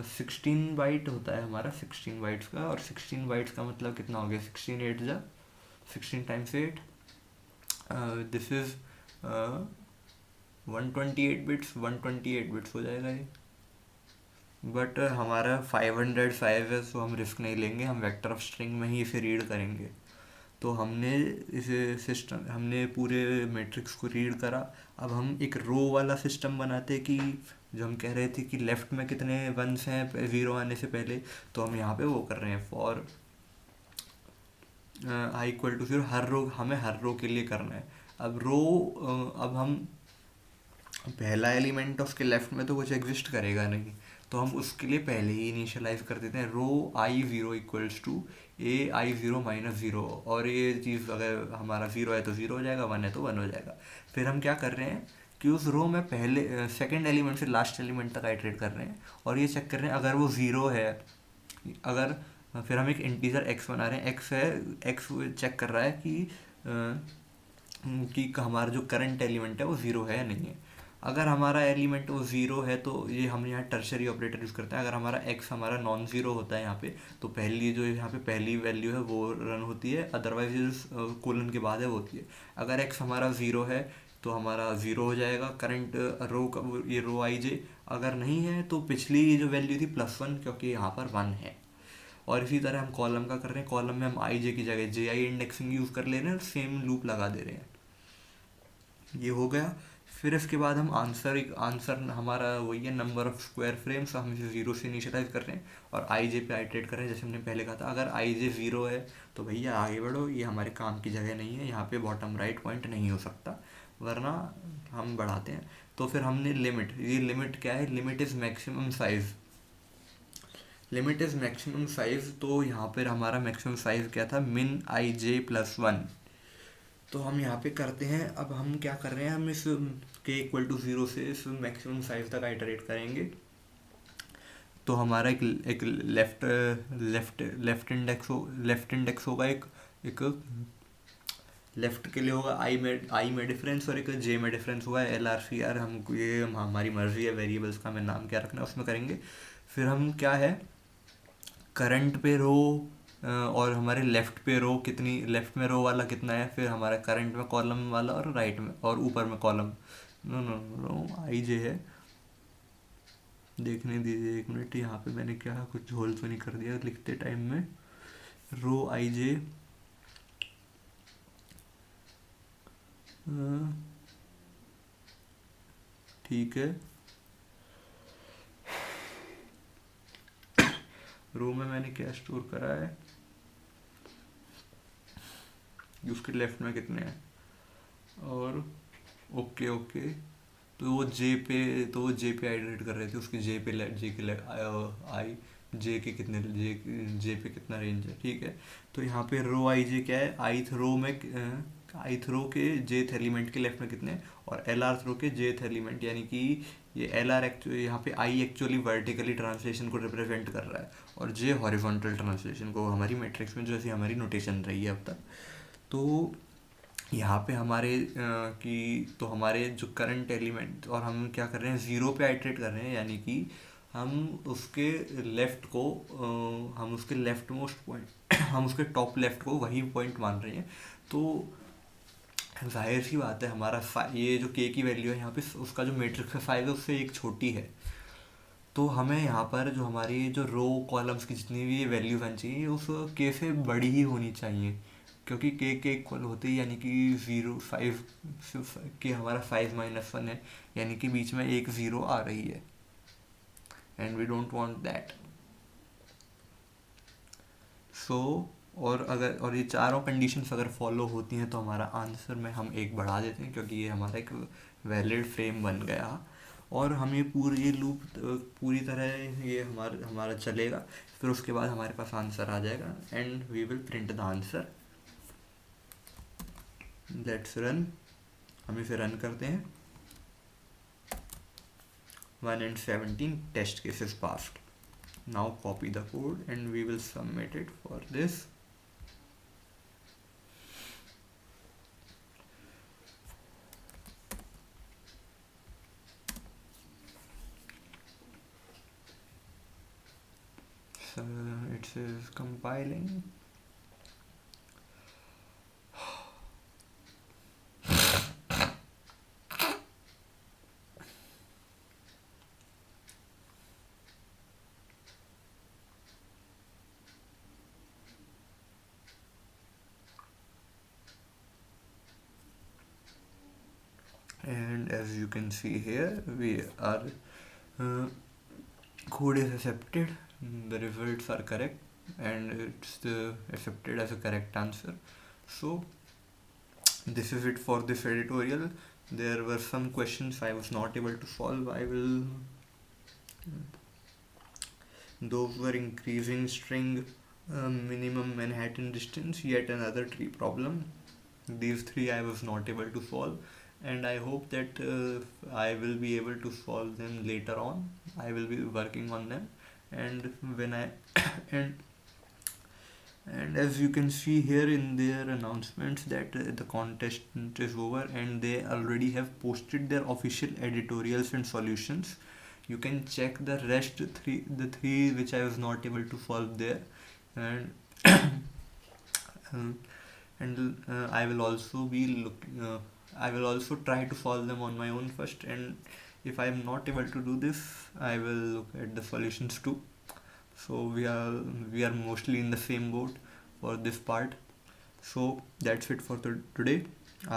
16 बाइट होता है हमारा, 16 बाइट्स का। और 16 बाइट्स का मतलब कितना हो गया, 16 8 जा 16 टाइम्स 8, दिस इज़ 128 बिट्स हो जाएगा ये। बट हमारा 505 है, सो हम रिस्क नहीं लेंगे, हम वेक्टर ऑफ स्ट्रिंग में ही इसे रीड करेंगे। तो हमने हमने पूरे मैट्रिक्स को रीड करा। अब हम एक रो वाला सिस्टम बनाते कि जो हम कह रहे थे कि लेफ्ट में कितने वंस हैं 0 आने से पहले, तो हम यहाँ पे वो कर रहे हैं फॉर i = 0, हर रो हमें हर रो के लिए करना है। अब अब हम पहला एलिमेंट उसके लेफ्ट में तो कुछ एग्जिस्ट करेगा नहीं, तो हम उसके लिए पहले ही इनिशियलाइज कर देते हैं रो i0 = ai0 - 0। और ये चीज़ अगर हमारा 0 है तो 0 हो जाएगा, 1 है तो 1 हो जाएगा। फिर हम क्या कर रहे हैं कि उस रो में पहले सेकंड एलिमेंट से लास्ट एलिमेंट तक आइटरेट कर रहे हैं और ये चेक कर रहे हैं अगर वो 0 है, अगर फिर हम एक इंटीजर x बना रहे हैं, x है, x चेक कर रहा है कि हमारा जो करंट एलिमेंट है वो 0 है या नहीं है। अगर हमारा एलिमेंट वो 0 है तो ये हम यहाँ टर्शरी ऑपरेटर यूज़ करते हैं। अगर हमारा x हमारा नॉन ज़ीरो होता है यहाँ पे, तो पहली जो यहाँ पे पहली वैल्यू है वो रन होती है, अदरवाइज कोलन के बाद है वो होती है। अगर x हमारा 0 है तो हमारा 0 हो जाएगा करंट रो का, ये रो i j। अगर नहीं है तो पिछली ये जो वैल्यू थी +1, क्योंकि यहाँ पर 1 है। और इसी तरह हम कॉलम का कर रहे हैं, कॉलम में हम i j की जगह ji इंडेक्सिंग यूज़ कर ले रहे हैं, सेम लूप लगा दे रहे हैं। ये हो गया। फिर इसके बाद हम आंसर हमारा वही है नंबर ऑफ स्क्वायर फ्रेम्स, हम इसे 0 से इनिशियलाइज कर रहे हैं और आई जे पे आइटरेट कर रहे हैं। जैसे हमने पहले कहा था, अगर आई जे 0 है तो भैया आगे बढ़ो, ये हमारे काम की जगह नहीं है, यहाँ पे बॉटम राइट पॉइंट नहीं हो सकता, वरना हम बढ़ाते हैं। तो फिर हमने ये लिमिट क्या है, limit is maximum size, limit is maximum size. तो यहाँ पर हमारा मैक्सिमम साइज़ क्या था, min i j + 1। तो हम यहाँ पे करते हैं, अब हम क्या कर रहे हैं, हम इस k = 0 से इस मैक्सिमम साइज तक आइटरेट करेंगे। तो हमारा एक लेफ्ट इंडेक्स होगा, एक लेफ्ट के लिए होगा आई में डिफरेंस और एक जे में डिफरेंस होगा, LR CR। हमको ये हमारी मर्जी है, वेरिएबल्स का हमें नाम क्या रखना है उसमें करेंगे। फिर हम क्या है, करंट पे रो और हमारे लेफ़्ट पे रो कितनी, लेफ़्ट में रो वाला कितना है, फिर हमारा करंट में कॉलम वाला और राइट में और ऊपर में कॉलम, नो नो नो आई जे है, देखने दीजिए 1 मिनट। यहाँ पे मैंने क्या कुछ होल तो नहीं कर दिया लिखते टाइम में, रो आई जे ठीक है। रो में मैंने क्या स्टोर करा है, उसके लेफ्ट में कितने हैं, और ओके। तो वो जे पे आइटरेट कर रहे थे, उसके जे के कितने जे पे कितना रेंज है, ठीक है। तो यहाँ पे रो आई जे क्या है, आईथ रो के जेथ एलिमेंट के लेफ्ट में कितने हैं, और एल आर रो के जेथ एलिमेंट, यानी कि ये एल आर एक्चुअली यहाँ पे आई एक्चुअली वर्टिकली ट्रांसलेशन को रिप्रेजेंट कर रहा है और जे हॉरिजॉन्टल ट्रांसलेशन को, हमारी मैट्रिक्स में जैसी हमारी नोटेशन रही है अब तक। तो यहाँ पे हमारे जो करंट एलिमेंट, और हम क्या कर रहे हैं 0 पे आइटरेट कर रहे हैं, यानी कि हम उसके लेफ़्ट को हम उसके लेफ़्ट मोस्ट पॉइंट हम उसके टॉप लेफ़्ट को वही पॉइंट मान रहे हैं। तो जाहिर सी बात है, हमारा ये जो के की वैल्यू है यहाँ पे, उसका जो मैट्रिक्स है 5 है, उससे एक छोटी है। तो हमें यहाँ पर जो हमारी जो रो कॉलम्स की जितनी भी वैल्यूज आनी चाहिए, उस के से बड़ी ही होनी चाहिए, क्योंकि के इक्वल होते ही यानी कि 0 5 के हमारा 5 - 1 है, यानी कि बीच में एक 0 आ रही है, and we don't want that. So और ये चारों कंडीशंस अगर फॉलो होती हैं तो हमारा आंसर में हम एक बढ़ा देते हैं, क्योंकि ये हमारा एक वैलिड फ्रेम बन गया। और हम ये लूप पूरी तरह ये हमारा हमारा चलेगा। फिर उसके बाद हमारे पास आंसर आ जाएगा, and we will print the answer. Let's run. हम इसे रन करते हैं। 1 and 17 test cases passed. Now copy the code and we will submit it for this. So it is compiling. And as you can see here, we are code is accepted, the results are correct, and it's accepted as a correct answer. So this is it for this editorial. There were some questions I was not able to solve. Those were increasing string, minimum Manhattan distance, yet another tree problem. These three I was not able to solve, and I hope that I will be able to solve them later on. I will be working on them, and when I and and as you can see here in their announcements that the contest is over, and they already have posted their official editorials and solutions. You can check the the three which I was not able to solve there, and um, I will also be looking. I will also try to solve them on my own first, and if I am not able to do this, I will look at the solutions too. So we are mostly in the same boat for this part. So that's it for today.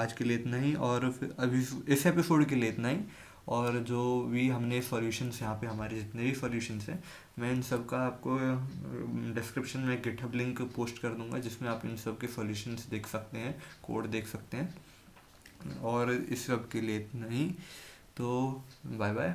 आज के लिए इतना ही, और अभी इस episode के लिए इतना ही। और जो भी हमने सॉल्यूशंस यहाँ पे, हमारे जितने भी सॉल्यूशंस हैं, मैं इन सब का आपको डिस्क्रिप्शन में गिटहब लिंक पोस्ट कर दूंगा, जिसमें आप इन सब के सॉल्यूशंस देख सकते हैं, कोड देख सकते हैं। और इस सब के लिए इतना ही। तो बाय बाय।